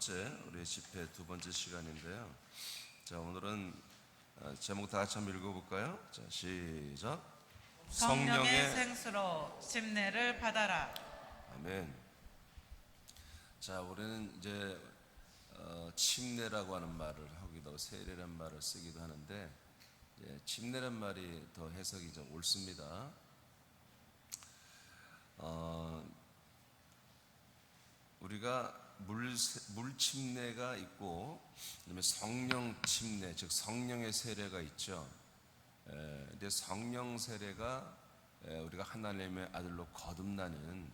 번째 우리 집회 두 번째 시간인데요. 자, 오늘은 제목 다 같이 한번 읽어볼까요? 자, 시작. 성령의 생수로 침례를 받아라. 아멘. 자, 우리는 이제 침례라고 하는 말을 하기도 하고 세례란 말을 쓰기도 하는데, 침례란 말이 더 해석이 좀 옳습니다. 우리가 물 침례가 있고, 그다음에 성령 침례, 즉 성령의 세례가 있죠. 근데 성령 세례가 우리가 하나님의 아들로 거듭나는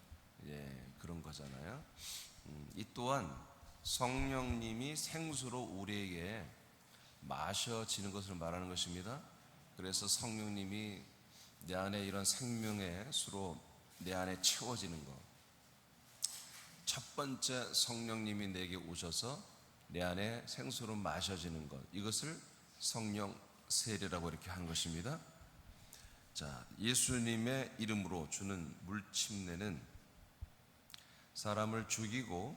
그런 거잖아요. 이 또한 성령님이 생수로 우리에게 마셔지는 것을 말하는 것입니다. 그래서 성령님이 내 안에 이런 생명의 수로 내 안에 채워지는 것. 첫 번째 성령님이 내게 오셔서 내 안에 생수로 마셔지는 것, 이것을 성령 세례라고 이렇게 하는 것입니다. 자, 예수님의 이름으로 주는 물침례는 사람을 죽이고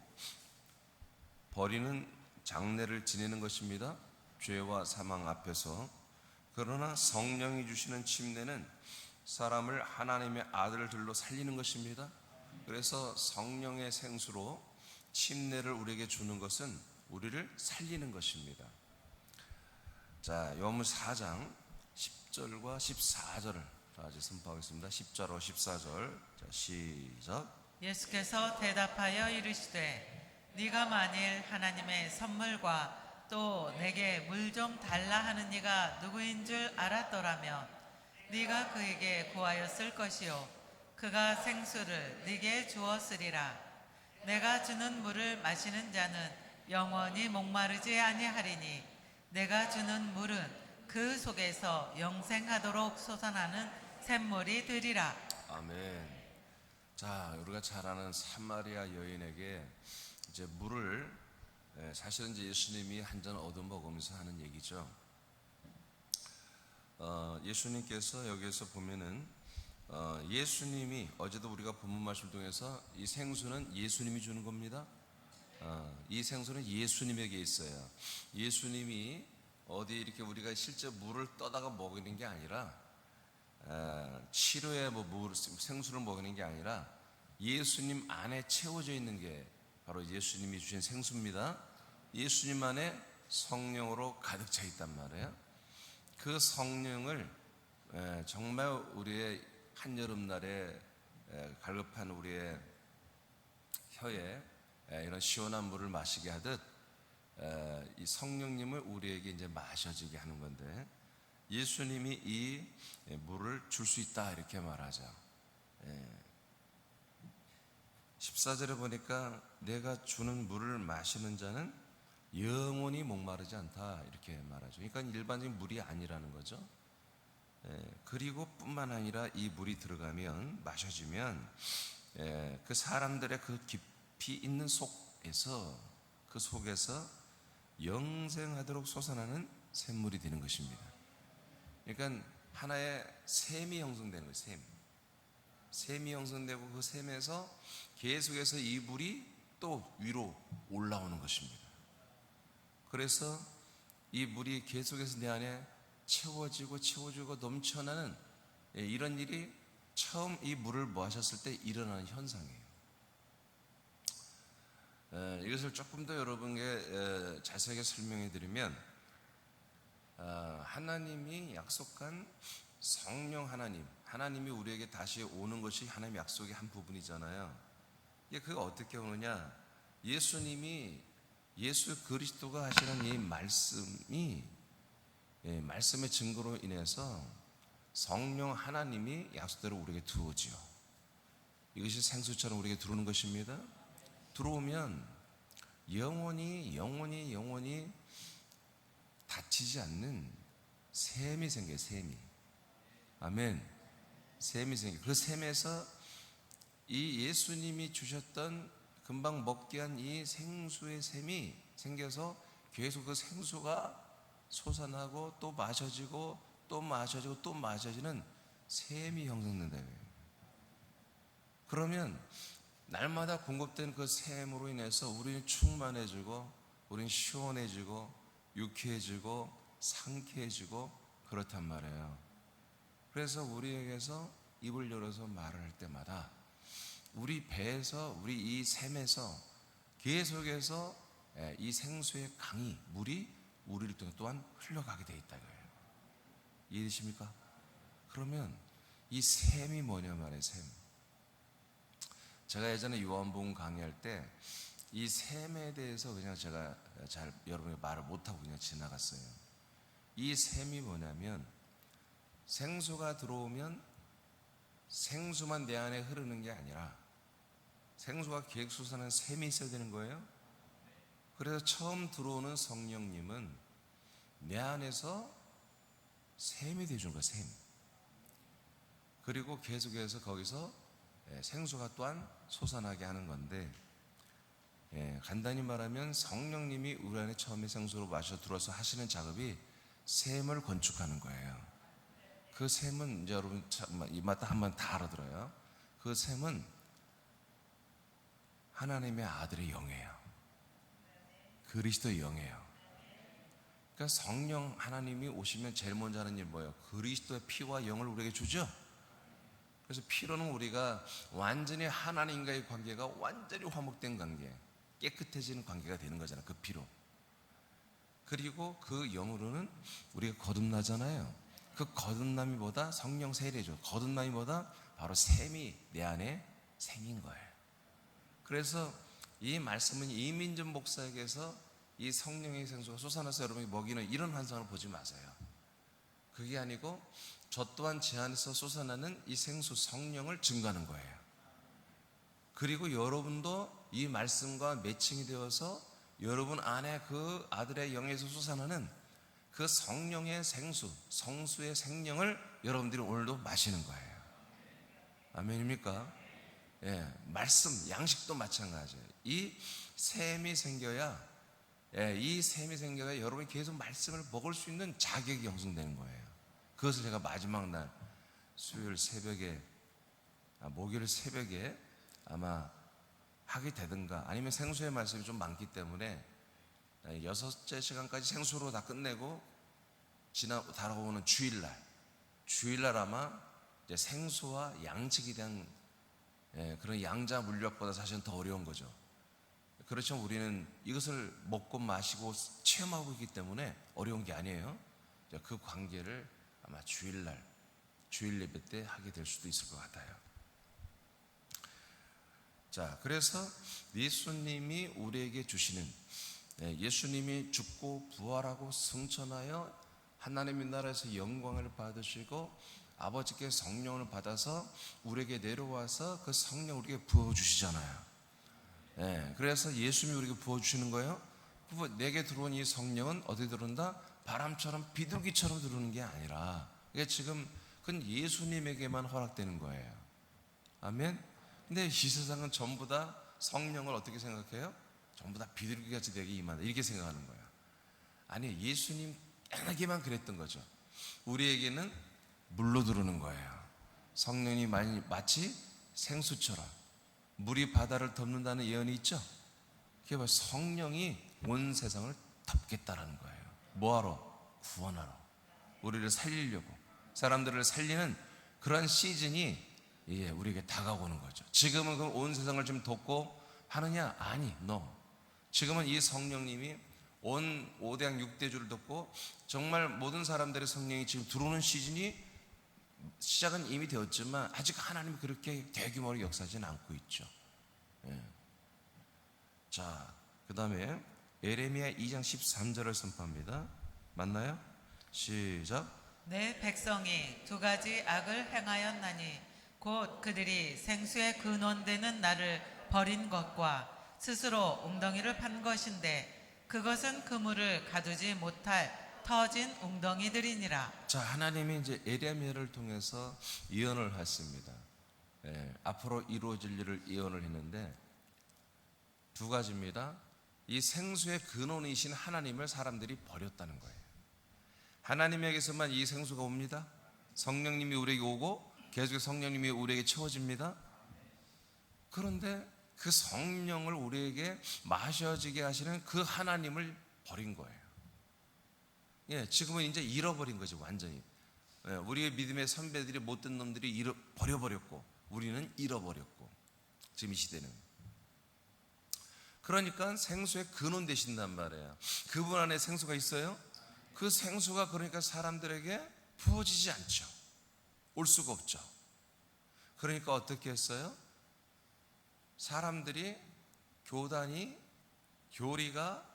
버리는 장례를 지내는 것입니다. 죄와 사망 앞에서. 그러나 성령이 주시는 침례는 사람을 하나님의 아들들로 살리는 것입니다. 그래서 성령의 생수로 침례를 우리에게 주는 것은 우리를 살리는 것입니다. 자, 요한복음 4장 10절과 14절을 다시 선포하겠습니다. 10절과 14절. 자, 시작. 예수께서 대답하여 이르시되 네가 만일 하나님의 선물과 또 내게 물 좀 달라 하는 이가 누구인 줄 알았더라면 네가 그에게 구하였을 것이요 그가 생수를 네게 주었으리라. 내가 주는 물을 마시는 자는 영원히 목마르지 아니하리니 내가 주는 물은 그 속에서 영생하도록 솟아나는 샘물이 되리라. 아멘. 자, 우리가 잘 아는 사마리아 여인에게 이제 물을 사실은 이제 예수님이 한 잔 얻어먹으면서 하는 얘기죠. 예수님께서 여기에서 보면은 예수님이, 어제도 우리가 본문 말씀 통해서 이 생수는 예수님이 주는 겁니다. 이 생수는 예수님에게 있어요. 예수님이 어디 이렇게 우리가 실제 물을 떠다가 먹이는 게 아니라, 치료에 생수를 먹이는 게 아니라 예수님 안에 채워져 있는 게 바로 예수님이 주신 생수입니다. 예수님 안에 성령으로 가득 차 있단 말이에요. 그 성령을 정말 우리의 한여름날에 갈급한 우리의 혀에 이런 시원한 물을 마시게 하듯 이 성령님을 우리에게 이제 마셔지게 하는 건데, 예수님이 이 물을 줄 수 있다 이렇게 말하죠. 14절에 보니까 내가 주는 물을 마시는 자는 영원히 목마르지 않다 이렇게 말하죠. 그러니까 일반적인 물이 아니라는 거죠. 그리고 뿐만 아니라 이 물이 들어가면, 마셔지면 그 사람들의 그 깊이 있는 속에서, 그 속에서 영생하도록 솟아나는 샘물이 되는 것입니다. 그러니까 하나의 샘이 형성되는 거예요. 샘이 형성되고 그 샘에서 계속해서 이 물이 또 위로 올라오는 것입니다. 그래서 이 물이 계속해서 내 안에 채워지고 넘쳐나는 이런 일이 처음 이 물을 마셨을 때 일어나는 현상이에요. 이것을 조금 더 여러분에게 자세하게 설명해 드리면, 하나님이 약속한 성령 하나님이 우리에게 다시 오는 것이 하나님의 약속의 한 부분이잖아요. 그게 어떻게 오느냐? 예수 그리스도가 하시는 이 말씀이, 말씀의 증거로 인해서 성령 하나님이 약속대로 우리에게 들어오지요. 이것이 생수처럼 우리에게 들어오는 것입니다. 들어오면 영원히 닫히지 않는 샘이 생겨요. 샘이. 아멘. 샘이 생겨요. 그 샘에서 이 예수님이 주셨던 금방 먹게 한 이 생수의 샘이 생겨서 계속 그 생수가 솟아나고 또 마셔지고 또 마셔지고 또 마셔지는 샘이 형성된다. 그러면 날마다 공급된 그 샘으로 인해서 우리는 충만해지고, 우리는 시원해지고, 유쾌해지고, 상쾌해지고 그렇단 말이에요. 그래서 우리에게서 입을 열어서 말을 할 때마다 우리 배에서, 우리 이 샘에서 계속해서 이 생수의 강이, 물이 우리를 통해 또한 흘러가게 돼 있다 이거예요. 이해되십니까? 그러면 이 샘이 뭐냐 말이에요. 샘. 제가 예전에 요한복음 강의할 때 이 샘에 대해서 그냥 제가 잘 여러분에게 말을 못하고 그냥 지나갔어요. 이 샘이 뭐냐면, 생수가 들어오면 생수만 내 안에 흐르는 게 아니라 생수가 계획 솟아나는 샘이 있어야 되는 거예요. 그래서 처음 들어오는 성령님은 내 안에서 샘이 되어주는 거예요. 샘. 그리고 계속해서 거기서 생수가 또한 솟아나게 하는 건데, 간단히 말하면 성령님이 우리 안에 처음에 생수로 마셔 들어서 하시는 작업이 샘을 건축하는 거예요. 그 샘은 이제 여러분 이마다 한번 다 알아들어요. 그 샘은 하나님의 아들의 영이에요. 그리스도의 영이에요. 그러니까 성령 하나님이 오시면 제일 먼저 하는 일 뭐예요? 그리스도의 피와 영을 우리에게 주죠. 그래서 피로는 우리가 완전히 하나님과의 관계가 완전히 화목된 관계, 깨끗해지는 관계가 되는 거잖아요. 그 피로. 그리고 그 영으로는 우리가 거듭나잖아요. 그 거듭남이 뭐다? 성령 세례죠. 거듭남이 뭐다? 바로 샘이 내 안에 생긴 거예요. 그래서 이 말씀은 이민전 목사에게서 이 성령의 생수가 솟아나서 여러분이 먹이는 이런 환상을 보지 마세요. 그게 아니고 저 또한 제 안에서 솟아나는 이 생수 성령을 증거하는 거예요. 그리고 여러분도 이 말씀과 매칭이 되어서 여러분 안에 그 아들의 영에서 솟아나는 그 성령의 생수, 성수의 생명을 여러분들이 오늘도 마시는 거예요. 아멘입니까? 예, 말씀, 양식도 마찬가지예요. 이 샘이 생겨야, 이 샘이 생겨야 여러분이 계속 말씀을 먹을 수 있는 자격이 형성되는 거예요. 그것을 제가 마지막 날 수요일 새벽에, 목요일 새벽에 아마 하게 되든가, 아니면 생수의 말씀이 좀 많기 때문에 6째 시간까지 생수로 다 끝내고 다가오는 주일날 아마 이제 생수와 양식에 대한 그런 양자 물리학보다 사실은 더 어려운 거죠. 그렇지만 우리는 이것을 먹고 마시고 체험하고 있기 때문에 어려운 게 아니에요. 그 관계를 아마 주일 예배 때 하게 될 수도 있을 것 같아요. 자, 그래서 예수님이 우리에게 주시는, 예수님이 죽고 부활하고 승천하여 하나님의 나라에서 영광을 받으시고 아버지께 성령을 받아서 우리에게 내려와서 그 성령을 우리에게 부어주시잖아요. 그래서 예수님이 우리에게 부어주시는 거예요. 내게 들어온 이 성령은 어디 들어온다? 바람처럼 비둘기처럼 들어오는 게 아니라, 이게 지금 그건 예수님에게만 허락되는 거예요. 아멘. 근데 이 세상은 전부 다 성령을 어떻게 생각해요? 전부 다 비둘기같이 되게 임한다 이렇게 생각하는 거예요. 아니, 예수님에게만 그랬던 거죠. 우리에게는 물로 들어오는 거예요. 성령이 마치 생수처럼 물이 바다를 덮는다는 예언이 있죠. 그게 바로 성령이 온 세상을 덮겠다라는 거예요. 뭐하러? 구원하러, 우리를 살리려고, 사람들을 살리는 그런 시즌이 우리에게 다가오는 거죠. 지금은 그 온 세상을 좀 덮고 하느냐? 아니, no. 지금은 이 성령님이 온 5대양 6대주를 덮고 정말 모든 사람들의 성령이 지금 들어오는 시작은 이미 되었지만 아직 하나님이 그렇게 대규모로 역사하지는 않고 있죠. 자, 그 다음에 예레미야 2장 13절을 선포합니다. 맞나요? 시작. 내 백성이 두 가지 악을 행하였나니 곧 그들이 생수의 근원되는 나를 버린 것과 스스로 웅덩이를 판 것인데 그것은 그물을 가두지 못할 터진 웅덩이들이니라. 자, 하나님이 이제 예레미야를 통해서 예언을 했습니다. 앞으로 이루어질 일을 예언을 했는데 두 가지입니다. 이 생수의 근원이신 하나님을 사람들이 버렸다는 거예요. 하나님에게서만 이 생수가 옵니다. 성령님이 우리에게 오고 계속 성령님이 우리에게 채워집니다. 그런데 그 성령을 우리에게 마셔지게 하시는 그 하나님을 버린 거예요. 예, 지금은 이제 잃어버린 거지 완전히. 예, 우리의 믿음의 선배들이 못된 놈들이 버려버렸고 우리는 잃어버렸고 지금 이 시대는. 그러니까 생수의 근원 되신단 말이에요. 그분 안에 생수가 있어요. 그 생수가 그러니까 사람들에게 부어지지 않죠. 올 수가 없죠. 그러니까 어떻게 했어요? 사람들이 교단이, 교리가,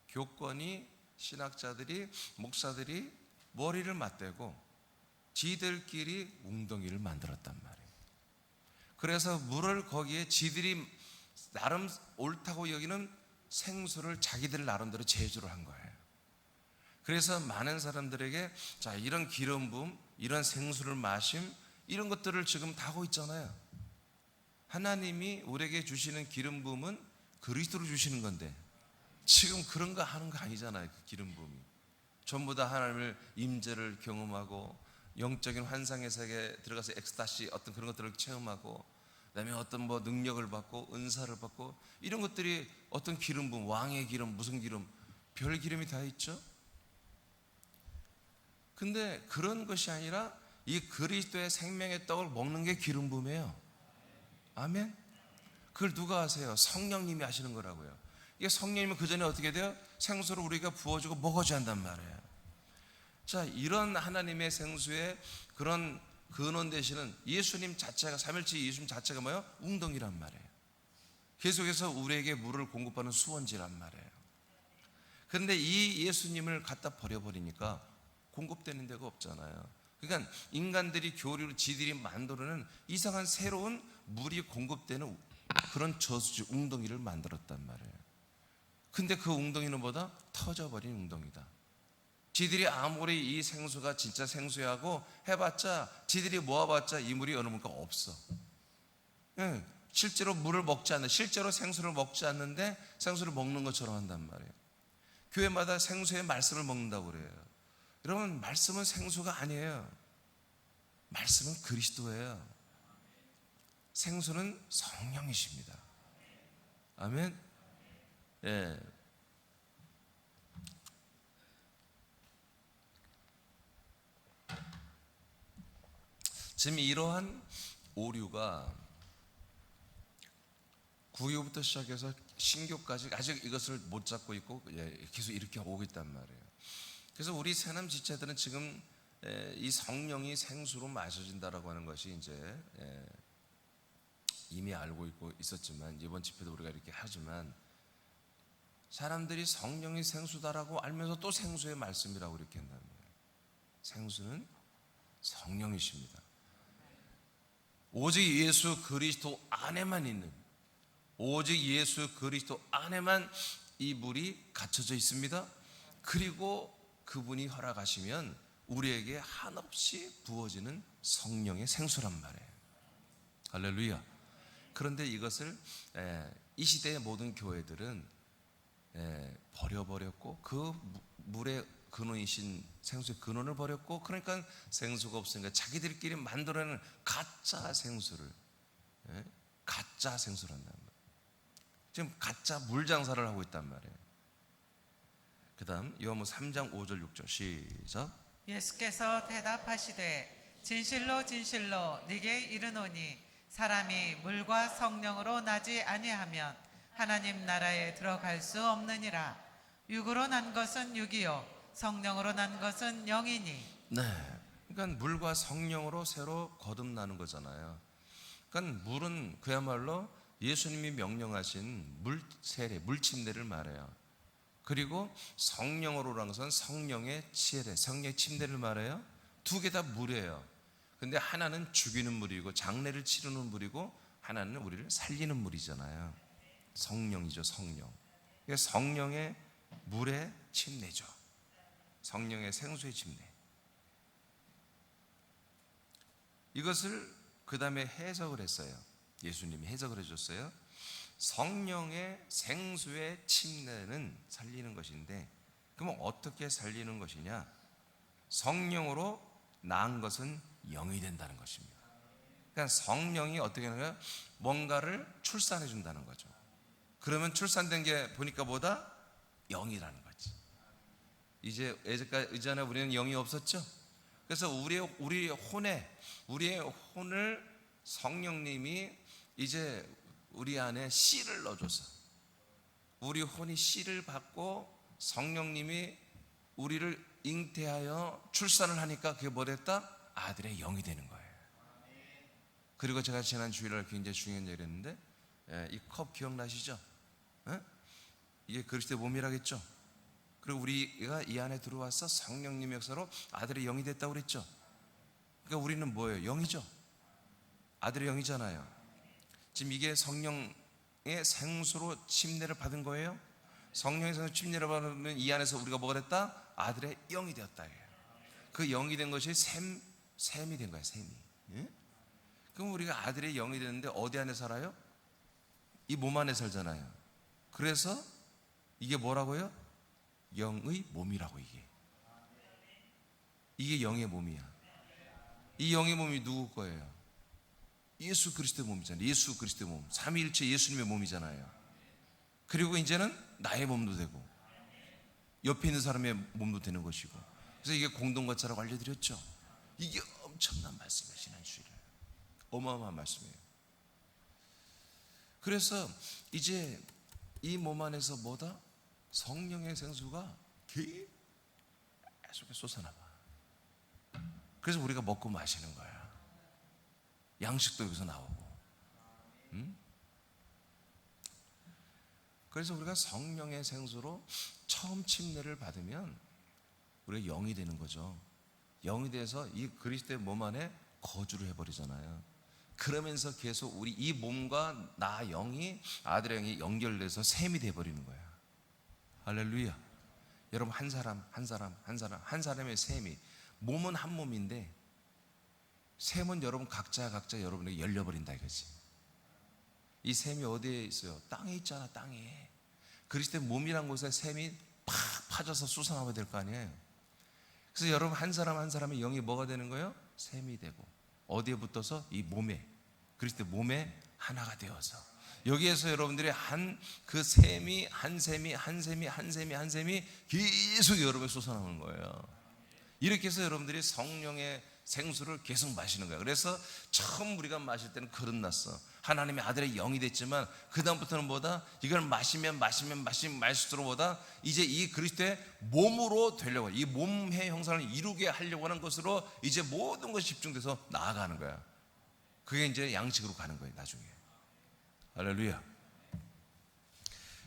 교권이, 신학자들이, 목사들이 머리를 맞대고 지들끼리 웅덩이를 만들었단 말이에요. 그래서 물을 거기에 지들이 나름 옳다고 여기는 생수를 자기들 나름대로 제조를 한 거예요. 그래서 많은 사람들에게 자, 이런 기름 부음, 이런 생수를 마심, 이런 것들을 지금 다 하고 있잖아요. 하나님이 우리에게 주시는 기름 부음은 그리스도로 주시는 건데 지금 그런 거 하는 거 아니잖아요. 그 기름 부음이 전부 다 하나님을 임재를 경험하고 영적인 환상의 세계에 들어가서 엑스타시 어떤 그런 것들을 체험하고 그다음에 어떤 뭐 능력을 받고 은사를 받고 이런 것들이 어떤 기름 부음, 왕의 기름, 무슨 기름, 별 기름이 다 있죠. 근데 그런 것이 아니라 이 그리스도의 생명의 떡을 먹는 게 기름 부음이에요. 아멘. 그걸 누가 하세요? 성령님이 하시는 거라고요. 이게 성령님은 그 전에 어떻게 돼요? 생수를 우리가 부어주고 먹어줘야 한단 말이에요. 자, 이런 하나님의 생수의 그런 근원 되시는 예수님 자체가, 삼일체 예수님 자체가 뭐예요? 웅덩이란 말이에요. 계속해서 우리에게 물을 공급하는 수원지란 말이에요. 그런데 이 예수님을 갖다 버려버리니까 공급되는 데가 없잖아요. 그러니까 인간들이 교류로 지들이 만들어낸 이상한 새로운 물이 공급되는 그런 저수지 웅덩이를 만들었단 말이에요. 근데 그 웅덩이는 뭐다? 터져버린 웅덩이다. 지들이 아무리 이 생수가 진짜 생수하고 해봤자 지들이 모아봤자 이 물이 어느 물가 없어. 예, 실제로 물을 먹지 않는, 실제로 생수를 먹지 않는데 생수를 먹는 것처럼 한단 말이에요. 교회마다 생수의 말씀을 먹는다고 그래요. 여러분, 말씀은 생수가 아니에요. 말씀은 그리스도예요. 생수는 성령이십니다. 아멘. 예. 지금 이러한 오류가 구교부터 시작해서 신교까지 아직 이것을 못 잡고 있고 계속 이렇게 오고 있단 말이에요. 그래서 우리 새남 지체들은 지금 이 성령이 생수로 마셔진다라고 하는 것이 이제 이미 알고 있고 있었지만 이번 집회도 우리가 이렇게 하지만 사람들이 성령이 생수다라고 알면서 또 생수의 말씀이라고 이렇게 한다는 거예요. 생수는 성령이십니다. 오직 예수 그리스도 안에만 있는, 오직 예수 그리스도 안에만 이 물이 갇혀져 있습니다. 그리고 그분이 허락하시면 우리에게 한없이 부어지는 성령의 생수란 말이에요. 할렐루야. 그런데 이것을 이 시대의 모든 교회들은 버려버렸고 그 물의 근원이신 생수의 근원을 버렸고, 그러니까 생수가 없으니까 자기들끼리 만들어내는 가짜 생수를 가짜 생수란단 말이에요. 지금 가짜 물 장사를 하고 있단 말이에요. 그 다음 요한복음 3장 5절 6절 시작. 예수께서 대답하시되 진실로 진실로 네게 이르노니 사람이 물과 성령으로 나지 아니하면 하나님 나라에 들어갈 수 없느니라. 육으로 난 것은 육이요 성령으로 난 것은 영이니. 네, 그러니까 물과 성령으로 새로 거듭나는 거잖아요. 그러니까 물은 그야말로 예수님이 명령하신 물 세례, 물 침례를 말해요. 그리고 성령으로라는 것은 성령의 세례, 성령의 침례를 말해요. 두 개 다 물이에요. 근데 하나는 죽이는 물이고 장례를 치르는 물이고 하나는 우리를 살리는 물이잖아요. 성령이죠, 성령. 성령의 물의 침례죠. 성령의 생수의 침례. 이것을 그 다음에 해석을 했어요. 예수님이 해석을 해줬어요. 성령의 생수의 침례는 살리는 것인데, 그러면 어떻게 살리는 것이냐? 성령으로 나은 것은 영이 된다는 것입니다. 그러니까 성령이 어떻게 하는가? 뭔가를 출산해 준다는 거죠. 그러면 출산된 게 보니까 뭐다? 영이라는 거지. 이제 이전에 우리는 영이 없었죠. 그래서 우리의 혼을 성령님이 이제 우리 안에 씨를 넣어줘서 우리 혼이 씨를 받고 성령님이 우리를 잉태하여 출산을 하니까 그게 뭐 됐다? 아들의 영이 되는 거예요. 그리고 제가 지난 주일날 굉장히 중요한 얘기를 했는데, 이 컵 기억나시죠? 이게 그리스도의 몸이라겠죠. 그리고 우리가 이 안에 들어와서 성령님의 역사로 아들의 영이 됐다고 그랬죠. 그러니까 우리는 뭐예요? 영이죠. 아들의 영이잖아요. 지금 이게 성령의 생수로 침례를 받은 거예요. 성령의 생수로 침례를 받으면 이 안에서 우리가 뭐가 됐다? 아들의 영이 되었다. 그 영이 된 것이 샘이 된 거야. 샘이. 예? 그럼 우리가 아들의 영이 되는데 어디 안에 살아요? 이 몸 안에 살잖아요. 그래서 이게 뭐라고요? 영의 몸이라고. 이게 영의 몸이야. 이 영의 몸이 누구 거예요? 예수 그리스도의 몸이잖아요. 예수 그리스도의 몸, 삼위일체 예수님의 몸이잖아요. 그리고 이제는 나의 몸도 되고 옆에 있는 사람의 몸도 되는 것이고. 그래서 이게 공동거처라고 알려드렸죠. 이게 엄청난 말씀이에요. 지난주일에 어마어마한 말씀이에요. 그래서 이제 이 몸 안에서 뭐다? 성령의 생수가 계속 솟아나봐. 그래서 우리가 먹고 마시는 거야. 양식도 여기서 나오고. 그래서 우리가 성령의 생수로 처음 침례를 받으면 우리가 영이 되는 거죠. 영이 돼서 이 그리스도의 몸 안에 거주를 해버리잖아요. 그러면서 계속 우리 이 몸과 나 영이, 아들의 영이 연결돼서 샘이 돼버리는 거야. 할렐루야. 여러분, 한 사람의 샘이, 몸은 한 몸인데 샘은 여러분 각자 여러분에게 열려버린다 이거지. 이 샘이 어디에 있어요? 땅에 있잖아. 땅에. 그리스도의 몸이란 곳에 샘이 팍 파져서 솟아나야 될 거 아니에요. 그래서 여러분 한 사람의 영이 뭐가 되는 거예요? 샘이 되고. 어디에 붙어서? 이 몸에, 그리스도의 몸에 하나가 되어서 여기에서 여러분들이 한 샘이 계속 여러분에 솟아나오는 거예요. 이렇게 해서 여러분들이 성령의 생수를 계속 마시는 거예요. 그래서 처음 우리가 마실 때는 거듭났어. 하나님의 아들의 영이 됐지만 그 다음부터는 뭐다? 이걸 마시면 마실수록 뭐다? 이제 이 그리스도의 몸으로 되려고, 이 몸의 형상을 이루게 하려고 하는 것으로 이제 모든 것이 집중돼서 나아가는 거야. 그게 이제 양식으로 가는 거예요, 나중에. 할렐루야.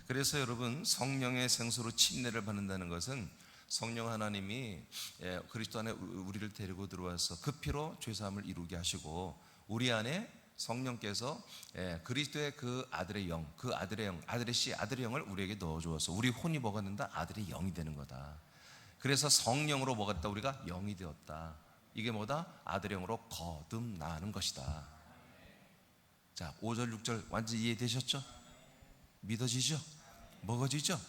그래서 여러분, 성령의 생수로 침례를 받는다는 것은 성령 하나님이 그리스도 안에 우리를 데리고 들어와서 그 피로 죄사함을 이루게 하시고, 우리 안에 성령께서 그리스도의 그 아들의 영, 그 아들의 영, 아들의 씨, 아들의 영을 우리에게 넣어주어서 우리 혼이 뭐가 된다? 아들의 영이 되는 거다. 그래서 성령으로 뭐가 됐다? 우리가 영이 되었다. 이게 뭐다? 아들의 영으로 거듭나는 것이다. 자, 5절 6절 완전히 이해되셨죠? 믿어지죠? 먹어지죠?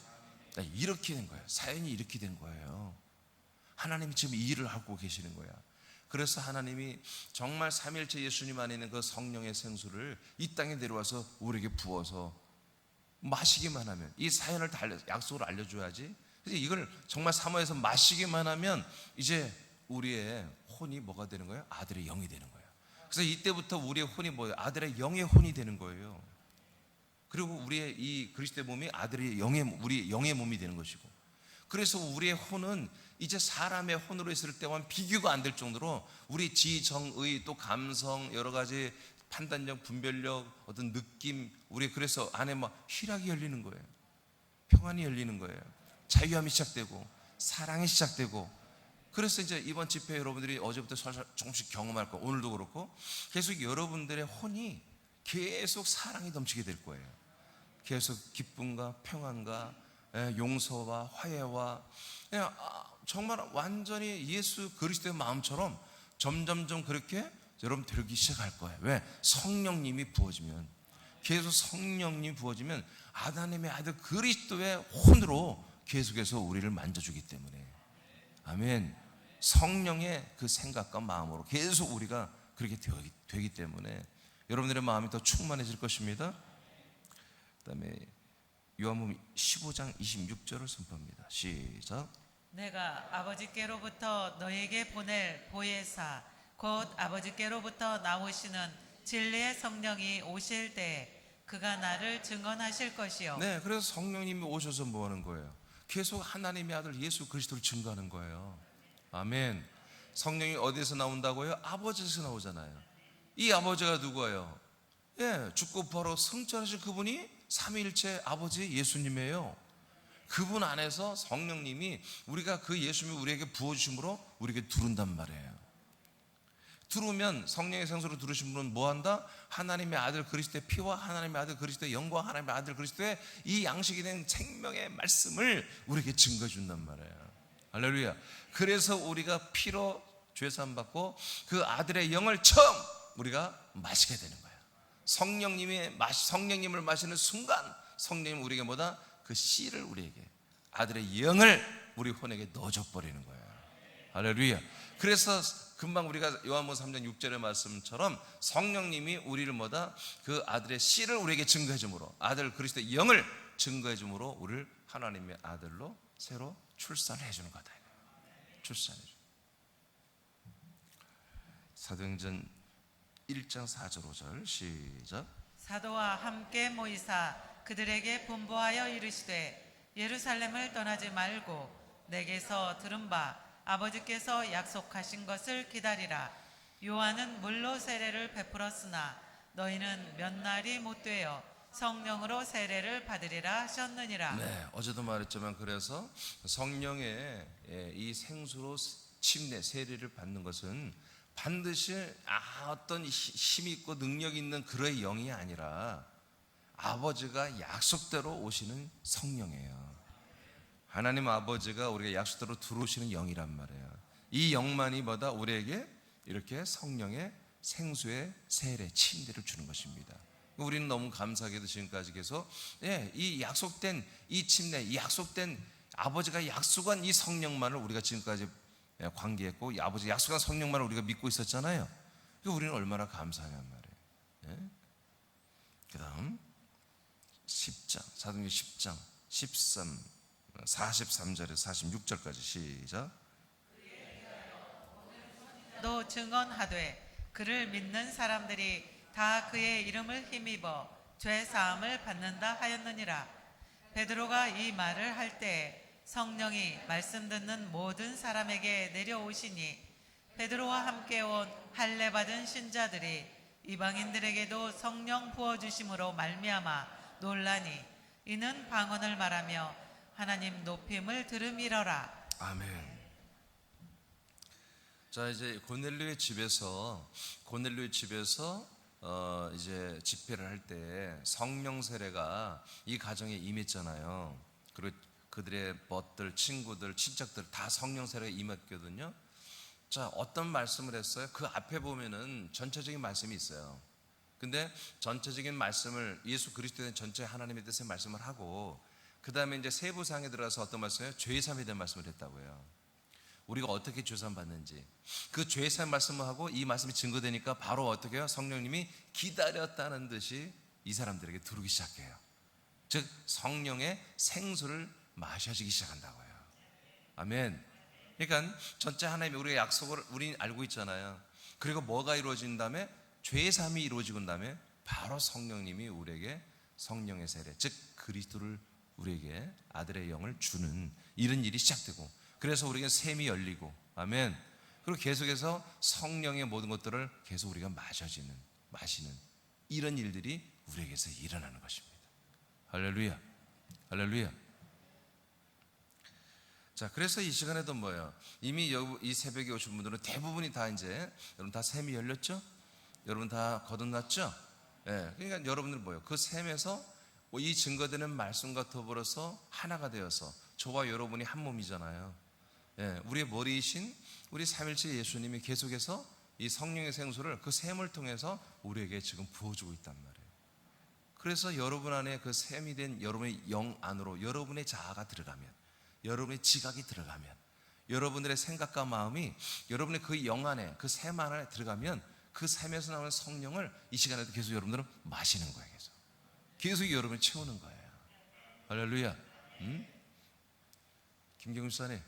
이렇게 된 거예요. 사연이 이렇게 된 거예요. 하나님이 지금 이 일을 하고 계시는 거야. 그래서 하나님이 정말 삼위일체 예수님 안에 있는 그 성령의 생수를 이 땅에 내려와서 우리에게 부어서 마시기만 하면, 이 사연을 다 약속을 알려줘야지. 그래서 이걸 정말 사모해서 마시기만 하면 이제 우리의 혼이 뭐가 되는 거예요? 아들의 영이 되는 거예요. 그래서 이때부터 우리의 혼이 뭐예요? 아들의 영의 혼이 되는 거예요. 그리고 우리의 이 그리스도의 몸이 아들의 우리 영의 몸이 되는 것이고, 그래서 우리의 혼은 이제 사람의 혼으로 있을 때와는 비교가 안 될 정도로 우리 지, 정, 의, 또 감성, 여러 가지 판단력, 분별력, 어떤 느낌, 우리 그래서 안에 막 희락이 열리는 거예요. 평안이 열리는 거예요. 자유함이 시작되고 사랑이 시작되고. 그래서 이제 이번 집회 여러분들이 어제부터 조금씩 경험할 거, 오늘도 그렇고 계속 여러분들의 혼이 계속 사랑이 넘치게 될 거예요. 계속 기쁨과 평안과 용서와 화해와 정말 완전히 예수 그리스도의 마음처럼 점점점 그렇게 여러분 되기 시작할 거예요. 왜? 성령님이 부어지면, 계속 성령님이 부어지면 하나님의 아들 그리스도의 혼으로 계속해서 우리를 만져주기 때문에. 아멘. 성령의 그 생각과 마음으로 계속 우리가 그렇게 되기 때문에 여러분들의 마음이 더 충만해질 것입니다. 그 다음에 요한복음 15장 26절을 선포합니다. 시작. 내가 아버지께로부터 너에게 보낼 보혜사 곧 아버지께로부터 나오시는 진리의 성령이 오실 때에 그가 나를 증언하실 것이요. 네, 그래서 성령님이 오셔서 뭐 하는 거예요? 계속 하나님의 아들 예수 그리스도를 증거하는 거예요. 아멘. 성령이 어디에서 나온다고요? 아버지에서 나오잖아요. 이 아버지가 누구예요? 예, 죽고 부활하고 승천하신 그분이 삼위일체 아버지 예수님이에요. 그분 안에서 성령님이 우리가 그 예수님이 우리에게 부어주심으로 우리에게 두른단 말이에요. 두르면 성령의 생수로 두르신 분은 뭐한다? 하나님의 아들 그리스도의 피와 하나님의 아들 그리스도의 영과 하나님의 아들 그리스도의 이 양식이 된 생명의 말씀을 우리에게 증거해 준단 말이에요. 할렐루야. 그래서 우리가 피로 죄사함 받고 그 아들의 영을 처음 우리가 마시게 되는 거예요. 성령님을 마시는 순간 성령님 우리에게 뭐다? 그 씨를 우리에게 아들의 영을 우리 혼에게 넣어줘 버리는 거예요. 할렐루야. 그래서 금방 우리가 요한복음 3장 6절의 말씀처럼 성령님이 우리를 뭐다? 그 아들의 씨를 우리에게 증거해 주므로 아들 그리스도의 영을 증거해 주므로 우리를 하나님의 아들로 새로 출산해 주는 거다. 출산해 주. 사도행전 1장 4절 5절 시작. 사도와 함께 모이사 그들에게 분부하여 이르시되 예루살렘을 떠나지 말고 내게서 들은 바 아버지께서 약속하신 것을 기다리라. 요한은 물로 세례를 베풀었으나 너희는 몇 날이 못 되어 성령으로 세례를 받으리라 하셨느니라. 네, 어제도 말했지만 그래서 성령의 이 생수로 침례 세례를 받는 것은 반드시 어떤 힘이 있고 능력 있는 그의 영이 아니라 아버지가 약속대로 오시는 성령이에요. 하나님 아버지가 우리가 약속대로 들어오시는 영이란 말이에요. 이 영만이 뭐다? 우리에게 이렇게 성령의 생수의 세례 침례를 주는 것입니다. 우리는 너무 감사하게도 지금까지 계속 이 약속된 이 침례, 이 약속된 아버지가 약속한 이 성령만을 우리가 지금까지 관계했고 이 아버지 약속한 성령만을 우리가 믿고 있었잖아요. 우리는 얼마나 감사하냔 말이에요. 그 다음 10장 사도행전 10장 43절에서 46절까지 시작. 또 증언하되 그를 믿는 사람들이 다 그의 이름을 힘입어 죄 사함을 받는다 하였느니라. 베드로가 이 말을 할 때 성령이 말씀 듣는 모든 사람에게 내려오시니 베드로와 함께 온 할례 받은 신자들이 이방인들에게도 성령 부어 주심으로 말미암아 놀라니 이는 방언을 말하며 하나님 높임을 들음이러라. 아멘. 자, 이제 고넬료의 집에서 이제 집회를 할 때 성령 세례가 이 가정에 임했잖아요. 그리고 그들의 벗들, 친구들, 친척들 다 성령 세례가 임했거든요. 자, 어떤 말씀을 했어요? 그 앞에 보면은 전체적인 말씀이 있어요. 근데 전체적인 말씀을 예수 그리스도에 대한 전체 하나님의 뜻의 말씀을 하고 그 다음에 이제 세부사항에 들어가서 어떤 말씀이에요? 죄사함에 대한 말씀을 했다고요. 우리가 어떻게 죄사함 받는지 그 죄사함 말씀을 하고 이 말씀이 증거되니까 바로 어떻게 해요? 성령님이 기다렸다는 듯이 이 사람들에게 두르기 시작해요. 즉 성령의 생수를 마셔지기 시작한다고요. 아멘. 그러니까 전체 하나님의 우리의 약속을 우리는 알고 있잖아요. 그리고 뭐가 이루어진 다음에 죄사함이 이루어지고 난 다음에 바로 성령님이 우리에게 성령의 세례 즉 그리스도를 우리에게 아들의 영을 주는 이런 일이 시작되고 그래서 우리에게 샘이 열리고 아멘. 그리고 계속해서 성령의 모든 것들을 계속 우리가 마시는 이런 일들이 우리에게서 일어나는 것입니다. 할렐루야. 할렐루야. 자, 그래서 이 시간에도 뭐예요? 이미 이 새벽에 오신 분들은 대부분이 다 이제 여러분 다 샘이 열렸죠? 여러분 다 거듭났죠? 그러니까 여러분들 뭐예요? 그 샘에서 이 증거되는 말씀과 더불어서 하나가 되어서 저와 여러분이 한 몸이잖아요. 우리의 머리이신 우리 삼일체 예수님이 계속해서 이 성령의 생수를 그 샘을 통해서 우리에게 지금 부어주고 있단 말이에요. 그래서 여러분 안에 그 샘이 된 여러분의 영 안으로 여러분의 자아가 들어가면 여러분의 지각이 들어가면 여러분들의 생각과 마음이 여러분의 그 영 안에 그 샘 안에 들어가면 그 삶에서 나오는 성령을 이 시간에도 계속 여러분들은 마시는 거예요. 계속 여러분을 채우는 거예요. 할렐루야. 김경수 사님,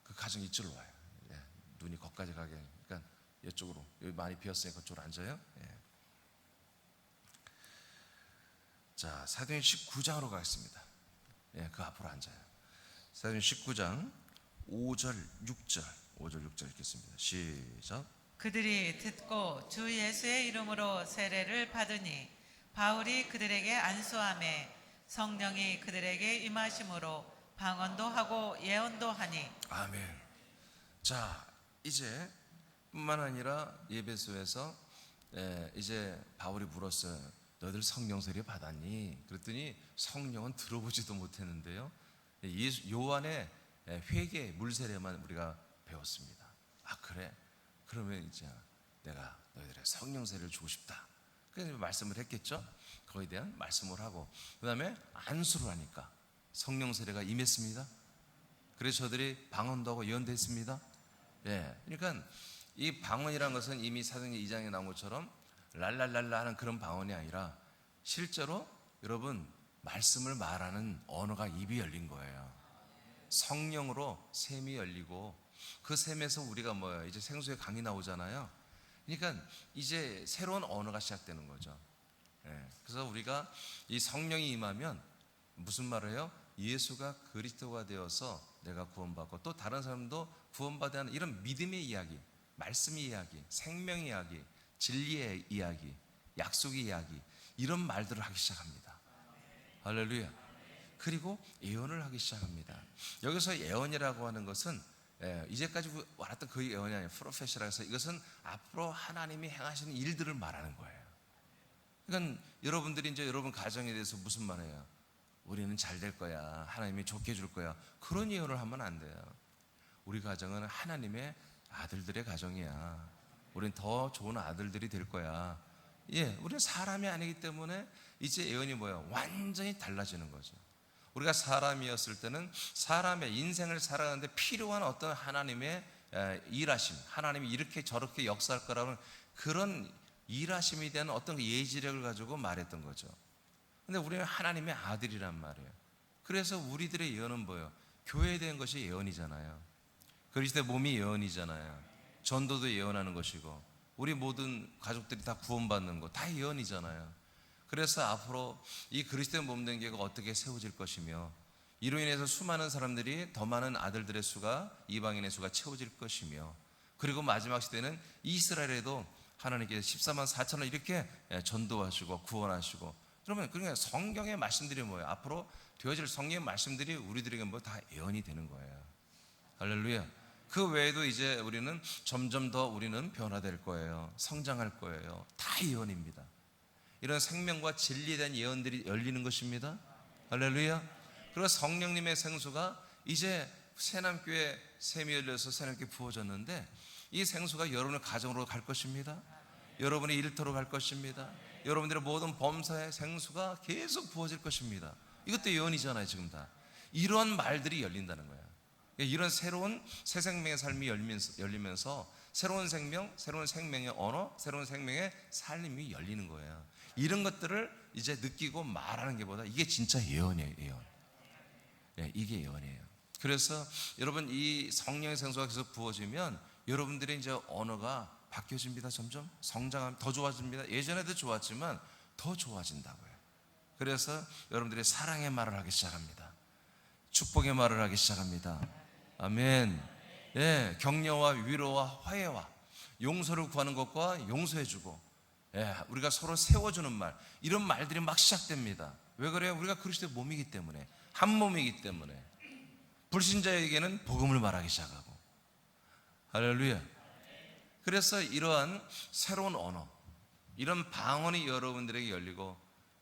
그 가정 이쪽으로 와요. 예, 눈이 거기까지 가게. 그러니까 이쪽으로, 여기 많이 비었으니까 그쪽으로 앉아요. 예. 자, 사도행 19장으로 가겠습니다. 예, 그 앞으로 앉아요. 사도행 19장 5절 6절 읽겠습니다. 시작. 그들이 듣고 주 예수의 이름으로 세례를 받으니 바울이 그들에게 안수하매 성령이 그들에게 임하심으로 방언도 하고 예언도 하니. 아멘. 자, 이제 뿐만 아니라 예배소에서 이제 바울이 물었어요. 너희들 성령 세례 받았니? 그랬더니 성령은 들어보지도 못했는데요. 요한의 회개 물세례만 우리가 배웠습니다. 아, 그래? 그러면 이제 내가 너희들의 성령 세례를 주고 싶다. 그래서 말씀을 했겠죠. 거기에 대한 말씀을 하고, 그 다음에 안수를 하니까 성령 세례가 임했습니다. 그래서 저들이 방언도 하고 예언도 했습니다. 예, 그러니까 이 방언이라는 것은 이미 사도행전 2장에 나온 것처럼 랄랄랄라 하는 그런 방언이 아니라 실제로 여러분 말씀을 말하는 언어가 입이 열린 거예요. 성령으로 샘이 열리고 그 샘에서 우리가 뭐예요? 이제 생수의 강이 나오잖아요. 그러니까 이제 새로운 언어가 시작되는 거죠. 예, 그래서 우리가 이 성령이 임하면 무슨 말을 해요? 예수가 그리스도가 되어서 내가 구원받고 또 다른 사람도 구원받아야 하는 이런 믿음의 이야기, 말씀의 이야기, 생명의 이야기, 진리의 이야기, 약속의 이야기, 이런 말들을 하기 시작합니다. 할렐루야. 그리고 예언을 하기 시작합니다. 여기서 예언이라고 하는 것은 이제까지 알았던 그 예언이 아니에요. 프로페시라고 해서 이것은 앞으로 하나님이 행하시는 일들을 말하는 거예요. 그러니까 여러분들이 이제 여러분 가정에 대해서 무슨 말이에요? 우리는 잘 될 거야. 하나님이 좋게 해줄 거야. 그런 예언을 하면 안 돼요. 우리 가정은 하나님의 아들들의 가정이야. 우리는 더 좋은 아들들이 될 거야. 예, 우리는 사람이 아니기 때문에 이제 예언이 뭐예요? 완전히 달라지는 거죠. 우리가 사람이었을 때는 사람의 인생을 살아가는데 필요한 어떤 하나님의 일하심, 하나님이 이렇게 저렇게 역사할 거라는 그런 일하심에 대한 어떤 예지력을 가지고 말했던 거죠. 근데 우리는 하나님의 아들이란 말이에요. 그래서 우리들의 예언은 뭐예요? 교회에 대한 것이 예언이잖아요. 그리스도의 몸이 예언이잖아요. 전도도 예언하는 것이고 우리 모든 가족들이 다 구원받는 거 다 예언이잖아요. 그래서 앞으로 이 그리스도의 몸된 교회가 어떻게 세워질 것이며 이로 인해서 수많은 사람들이 더 많은 아들들의 수가 이방인의 수가 채워질 것이며 그리고 마지막 시대는 이스라엘에도 하나님께서 14만 4천을 이렇게 전도하시고 구원하시고 그러면 그러니까 성경의 말씀들이 뭐예요? 앞으로 되어질 성경의 말씀들이 우리들에게 뭐 다 예언이 되는 거예요. 할렐루야. 그 외에도 이제 우리는 점점 더 우리는 변화될 거예요. 성장할 거예요. 다 예언입니다. 이런 생명과 진리에 대한 예언들이 열리는 것입니다. 할렐루야. 그리고 성령님의 생수가 이제 새남교회 샘이 열려서 새남교회 부어졌는데 이 생수가 여러분의 가정으로 갈 것입니다. 여러분의 일터로 갈 것입니다. 여러분들의 모든 범사의 생수가 계속 부어질 것입니다. 이것도 예언이잖아요. 지금 다 이런 말들이 열린다는 거예요. 이런 새로운 새 생명의 삶이 열리면서 새로운 생명, 새로운 생명의 언어, 새로운 생명의 삶이 열리는 거예요. 이런 것들을 이제 느끼고 말하는 게 보다 이게 진짜 예언이에요. 예언. 예, 이게 예언이에요. 그래서 여러분 이 성령의 생수가 계속 부어지면 여러분들의 이제 언어가 바뀌어집니다. 점점 성장하면 더 좋아집니다. 예전에도 좋았지만 더 좋아진다고요. 그래서 여러분들이 사랑의 말을 하기 시작합니다. 축복의 말을 하기 시작합니다. 아멘. 예, 격려와 위로와 화해와 용서를 구하는 것과 용서해주고, 예, 우리가 서로 세워주는 말, 이런 말들이 막 시작됩니다. 왜 그래요? 우리가 그리스도의 몸이기 때문에, 한 몸이기 때문에. 불신자에게는 복음을 말하기 시작하고, 할렐루야. 그래서 이러한 새로운 언어, 이런 방언이 여러분들에게 열리고,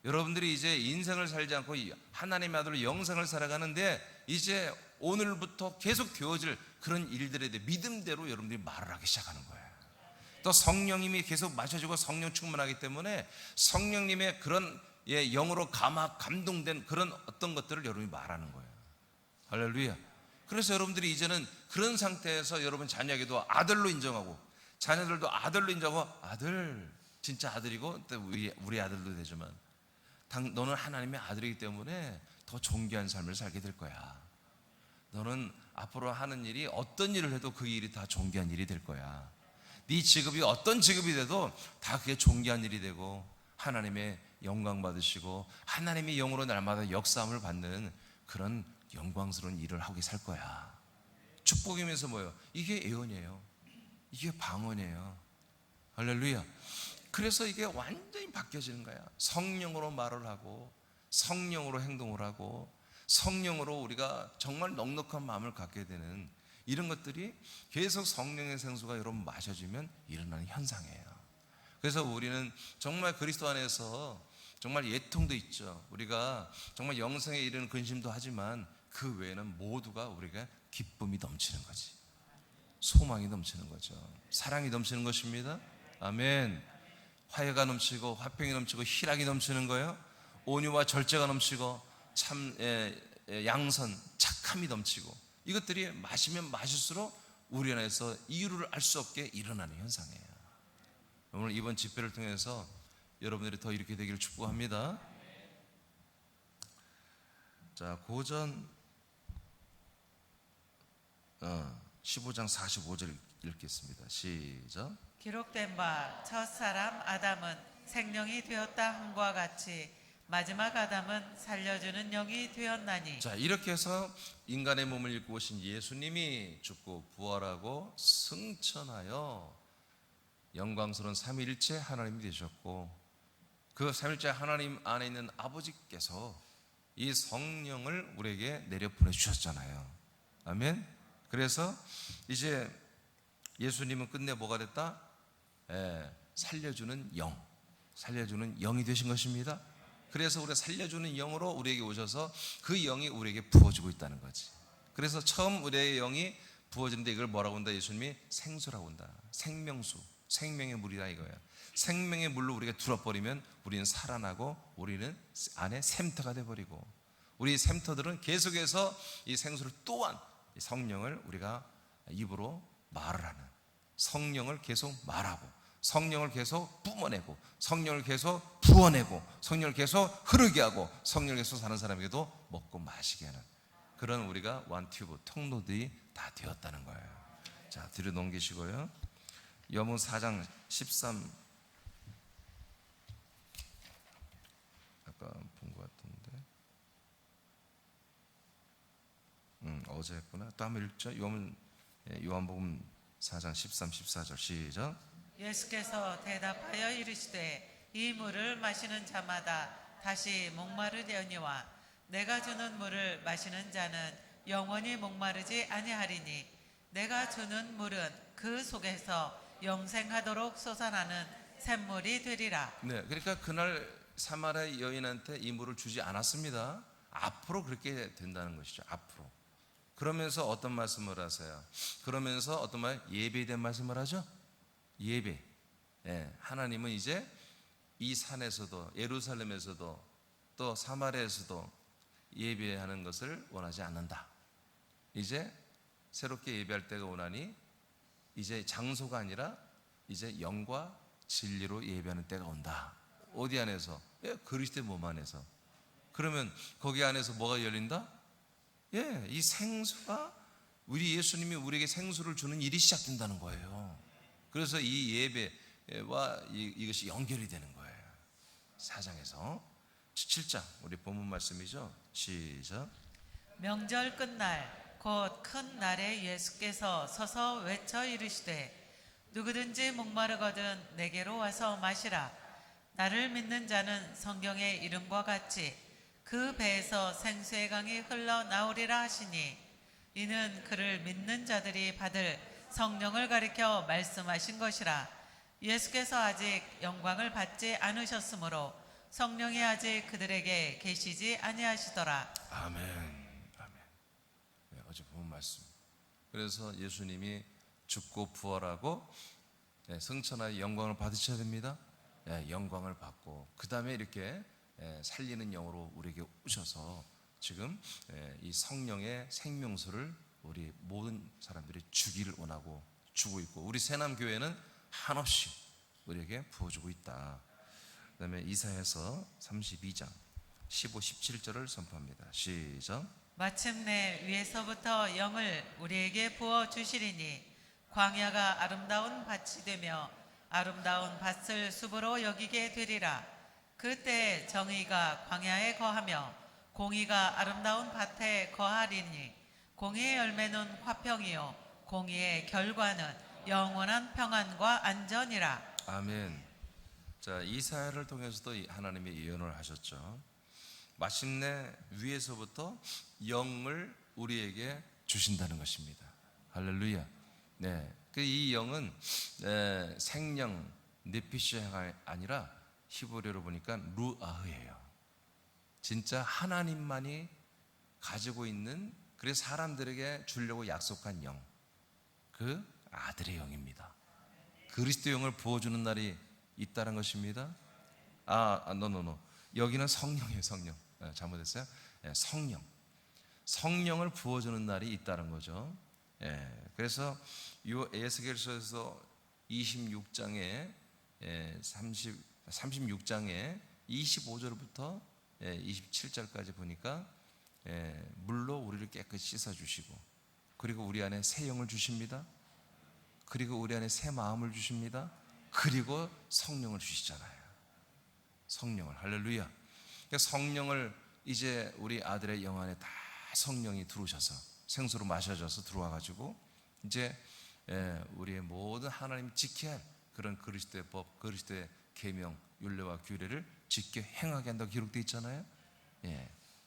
여러분들이 이제 인생을 살지 않고 하나님의 아들로 영생을 살아가는데 이제 오늘부터 계속 되어질 그런 일들에 대해 믿음대로 여러분들이 말을 하기 시작하는 거예요. 또 성령님이 계속 마셔지고 성령 충만하기 때문에 성령님의 그런 영으로 감동된 그런 어떤 것들을 여러분이 말하는 거예요. 할렐루야. 그래서 여러분들이 이제는 그런 상태에서 여러분 자녀에게도 아들로 인정하고 자녀들도 아들로 인정하고, 아들, 진짜 아들이고, 또 우리 아들도 되지만, 너는 하나님의 아들이기 때문에 더 존귀한 삶을 살게 될 거야. 너는 앞으로 하는 일이 어떤 일을 해도 그 일이 다 존귀한 일이 될 거야. 네 직업이 어떤 직업이 돼도 다 그게 존귀한 일이 되고 하나님의 영광 받으시고 하나님의 영으로 날마다 역사함을 받는 그런 영광스러운 일을 하게 살 거야. 축복이면서 뭐예요? 이게 예언이에요. 이게 방언이에요. 할렐루야. 그래서 이게 완전히 바뀌어지는 거야. 성령으로 말을 하고 성령으로 행동을 하고 성령으로 우리가 정말 넉넉한 마음을 갖게 되는 이런 것들이 계속 성령의 생수가 여러분 마셔지면 일어나는 현상이에요. 그래서 우리는 정말 그리스도 안에서 정말 예통도 있죠. 우리가 정말 영생에 이르는 근심도 하지만 그 외에는 모두가 우리가 기쁨이 넘치는 거지. 소망이 넘치는 거죠. 사랑이 넘치는 것입니다. 아멘. 화해가 넘치고 화평이 넘치고 희락이 넘치는 거예요. 온유와 절제가 넘치고 참 양선, 착함이 넘치고 이것들이 마시면 마실수록 우리 안에서 이유를 알 수 없게 일어나는 현상이에요. 오늘 이번 집회를 통해서 여러분들이 더 이렇게 되기를 축복합니다. 자, 고전 15장 45절 읽겠습니다. 시작. 기록된 바 첫사람 아담은 생명이 되었다 함과 같이 마지막 아담은 살려주는 영이 되었나니. 자, 이렇게 해서 인간의 몸을 입고 오신 예수님이 죽고 부활하고 승천하여 영광스러운 삼위일체 하나님이 되셨고 그 삼위일체 하나님 안에 있는 아버지께서 이 성령을 우리에게 내려 보내주셨잖아요. 아멘. 그래서 이제 예수님은 끝내 뭐가 됐다? 살려주는 영, 살려주는 영이 되신 것입니다. 그래서 우리가 살려주는 영으로 우리에게 오셔서 그 영이 우리에게 부어지고 있다는 거지. 그래서 처음 우리의 영이 부어지는데 이걸 뭐라고 한다? 예수님이 생수라고 한다. 생명수, 생명의 물이다 이거야. 생명의 물로 우리가 들어버리면 우리는 살아나고 우리는 안에 샘터가 돼버리고 우리 샘터들은 계속해서 이 생수를 또한 이 성령을 우리가 입으로 말을 하는, 성령을 계속 말하고 성령을 계속 뿜어내고 성령을 계속 부어내고 성령을 계속 흐르게 하고 성령을 계속 사는 사람에게도 먹고 마시게 하는 그런 우리가 원튜브 통로들이 다 되었다는 거예요. 자, 뒤로 넘기시고요. 여문 4장 13 아까 본 것 같은데 어제 했구나. 또 한번 읽죠. 요한복음 4장 13, 14절 시작. 예수께서 대답하여 이르시되 이 물을 마시는 자마다 다시 목마르려니와 내가 주는 물을 마시는 자는 영원히 목마르지 아니하리니 내가 주는 물은 그 속에서 영생하도록 솟아나는 샘물이 되리라. 네, 그러니까 그날 사마리아 여인한테 이 물을 주지 않았습니다. 앞으로 그렇게 된다는 것이죠. 앞으로. 그러면서 어떤 말씀을 하세요? 그러면서 어떤 예배에 대한 말씀을 하죠? 예배. 하나님은 이제 이 산에서도 예루살렘에서도 또 사마리아에서도 예배하는 것을 원하지 않는다. 이제 새롭게 예배할 때가 오나니 이제 장소가 아니라 이제 영과 진리로 예배하는 때가 온다. 어디 안에서? 그리스도의 몸 안에서. 그러면 거기 안에서 뭐가 열린다? 이 생수가 우리 예수님이 우리에게 생수를 주는 일이 시작된다는 거예요. 그래서 이 예배와 이것이 연결이 되는 거예요. 4장에서 7장 우리 본문 말씀이죠. 시작. 명절 끝날 곧 큰 날에 예수께서 서서 외쳐 이르시되 누구든지 목마르거든 내게로 와서 마시라. 나를 믿는 자는 성경의 이름과 같이 그 배에서 생수의 강이 흘러나오리라 하시니 이는 그를 믿는 자들이 받을 성령을 가리켜 말씀하신 것이라. 예수께서 아직 영광을 받지 않으셨으므로 성령이 아직 그들에게 계시지 아니하시더라. 아멘. 아멘. 어제 본 말씀. 그래서 예수님이 죽고 부활하고 승천하여 영광을 받으셔야 됩니다. 영광을 받고 그 다음에 이렇게 살리는 영으로 우리에게 오셔서 지금 이 성령의 생명수를 우리 모든 사람들이 주기를 원하고 주고 있고 우리 새남교회는 한없이 우리에게 부어주고 있다. 그 다음에 이사야서 32장 15, 17절을 선포합니다. 시작. 마침내 위에서부터 영을 우리에게 부어 주시리니 광야가 아름다운 밭이 되며 아름다운 밭을 숲으로 여기게 되리라. 그때 정의가 광야에 거하며 공의가 아름다운 밭에 거하리니 공의의 열매는 화평이요 공의의 결과는 영원한 평안과 안전이라. 아멘. 자, 이사야를 통해서도 하나님이 예언을 하셨죠. 마침내 위에서부터 영을 우리에게 주신다는 것입니다. 할렐루야. 네, 그 이 영은 생령 네피시아가 아니라 히브리어로 보니까 루아흐예요. 진짜 하나님만이 가지고 있는, 그래서 사람들에게 주려고 약속한 영, 그 아들의 영입니다. 그리스도 영을 부어주는 날이 있다는 것입니다. 노. 여기는 성령이에요. 성령. 잘못했어요. 성령. 성령을 부어주는 날이 있다는 거죠. 그래서 이 에스겔서에서 26장에 36장에 25절부터 27절까지 보니까 물로 우리를 깨끗이 씻어주시고, 그리고 우리 안에 새 영을 주십니다. 그리고 우리 안에 새 마음을 주십니다. 그리고 성령을 주시잖아요. 성령을. 할렐루야. 그러니까 성령을 이제 우리 아들의 영 안에 다 성령이 들어오셔서 생수로 마셔져서 들어와 가지고 이제 우리의 모든 하나님 지켜야 할 그런 그리스도의 법, 그리스도의 계명, 율례와 규례를 지켜 행하게 한다고 기록되어 있잖아요.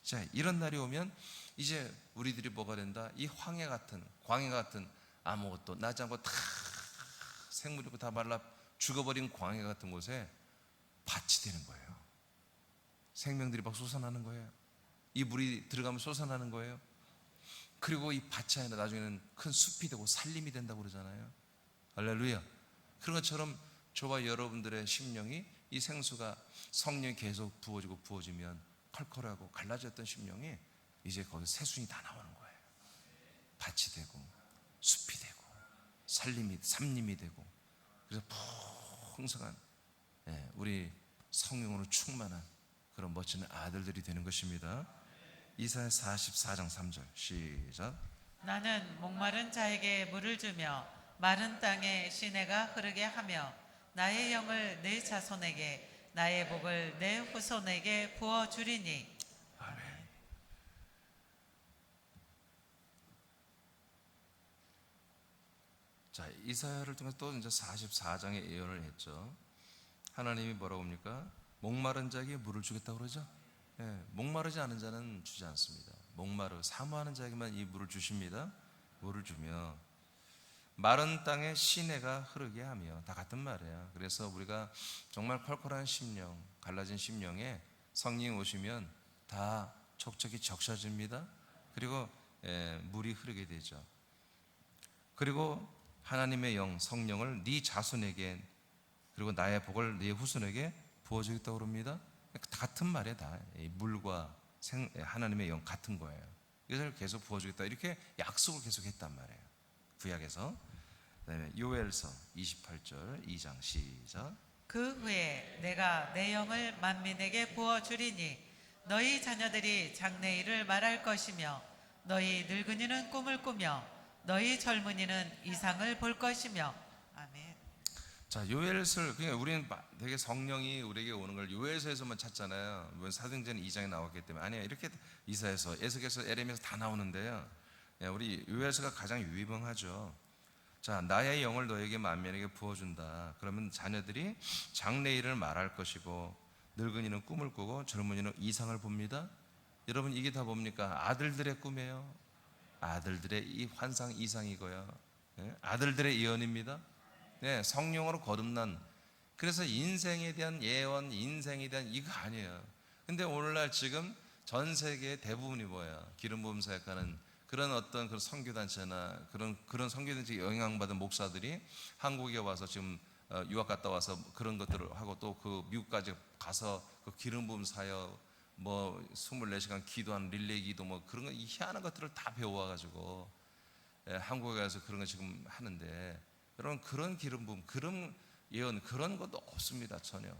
자, 이런 날이 오면 이제 우리들이 뭐가 된다? 이 광야 같은 아무것도 나지 않고 다 생물이 다 말라 죽어버린 광야 같은 곳에 밭이 되는 거예요. 생명들이 막 솟아나는 거예요. 이 물이 들어가면 솟아나는 거예요. 그리고 이 밭이 아니라 나중에는 큰 숲이 되고 산림이 된다고 그러잖아요. 할렐루야. 그런 것처럼 저와 여러분들의 심령이, 이 생수가 성령이 계속 부어지면 컬컬하고 갈라졌던 심령이 이제 거기 새순이 다 나오는 거예요. 밭이 되고 숲이 되고 산림이 되고, 그래서 풍성한 우리 성령으로 충만한 그런 멋진 아들들이 되는 것입니다. 이사야 44장 3절 시작. 나는 목마른 자에게 물을 주며 마른 땅에 시내가 흐르게 하며 나의 영을 내 자손에게 나의 복을 내 후손에게 부어 주리니. 아멘. 자, 이사야를 통해서 또 이제 44장의 예언을 했죠. 하나님이 뭐라고 합니까? 목마른 자에게 물을 주겠다고 그러죠. 목마르지 않은 자는 주지 않습니다. 사모하는 자에게만 이 물을 주십니다. 물을 주며 마른 땅에 시내가 흐르게 하며, 다 같은 말이에요. 그래서 우리가 정말 컬컬한 심령, 갈라진 심령에 성령이 오시면 다 촉촉이 적셔집니다. 그리고 물이 흐르게 되죠. 그리고 하나님의 영, 성령을 네 자손에게, 그리고 나의 복을 네 후손에게 부어주겠다고 그럽니다. 같은 말이에요. 다 물과 하나님의 영 같은 거예요. 이것을 계속 부어주겠다, 이렇게 약속을 계속 했단 말이에요. 구약에서. 그다음에 요엘서 28절 2장 시작. 그 후에 내가 내 영을 만민에게 부어 주리니 너희 자녀들이 장래일을 말할 것이며 너희 늙은이는 꿈을 꾸며 너희 젊은이는 이상을 볼 것이며. 아멘. 자, 요엘서, 그러니까 우리는 되게 성령이 우리에게 오는 걸 요엘서에서만 찾잖아요. 물론 사도행전 2장에 나왔기 때문에. 아니에요. 이렇게 이사야서, 에스겔서, 에레미야서 다 나오는데요. 우리 요엘서가 가장 유의명하죠. 자, 나의 영을 너에게 만민에게 부어준다. 그러면 자녀들이 장래일을 말할 것이고 늙은이는 꿈을 꾸고 젊은이는 이상을 봅니다. 여러분, 이게 다 뭡니까? 아들들의 꿈이에요. 아들들의 이 환상 이상이고요. 아들들의 예언입니다. 성령으로 거듭난, 그래서 인생에 대한 예언, 인생에 대한 이거 아니에요. 근데 오늘날 지금 전 세계 대부분이 뭐예요? 기름 부음 사역하는 그런 어떤 그런 선교단체나 그런 선교단체 영향받은 목사들이 한국에 와서 지금 유학 갔다 와서 그런 것들을 하고, 또 그 미국까지 가서 그 기름 부음 사역, 뭐 24시간 기도하는 릴레이 기도, 뭐 그런 거, 이 희한한 것들을 다 배워와 가지고 한국에 가서 그런 거 지금 하는데, 여러분, 그런 기름 부음, 그런 예언, 그런 것도 없습니다. 전혀.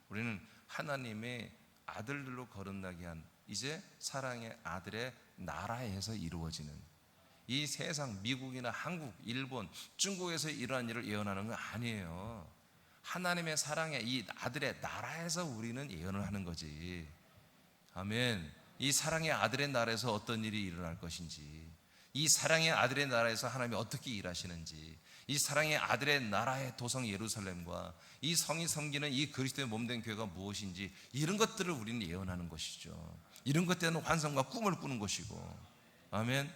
우리는 하나님의 아들들로 거듭나게 한 이제 사랑의 아들의 나라에서 이루어지는, 이 세상 미국이나 한국, 일본, 중국에서 이러한 일을 예언하는 건 아니에요. 하나님의 사랑의 이 아들의 나라에서 우리는 예언을 하는 거지. 아멘. 이 사랑의 아들의 나라에서 어떤 일이 일어날 것인지, 이 사랑의 아들의 나라에서 하나님이 어떻게 일하시는지, 이 사랑의 아들의 나라의 도성 예루살렘과 이 성이 섬기는 이 그리스도의 몸된 교회가 무엇인지, 이런 것들을 우리는 예언하는 것이죠. 이런 것 때문에 환상과 꿈을 꾸는 것이고. 아멘.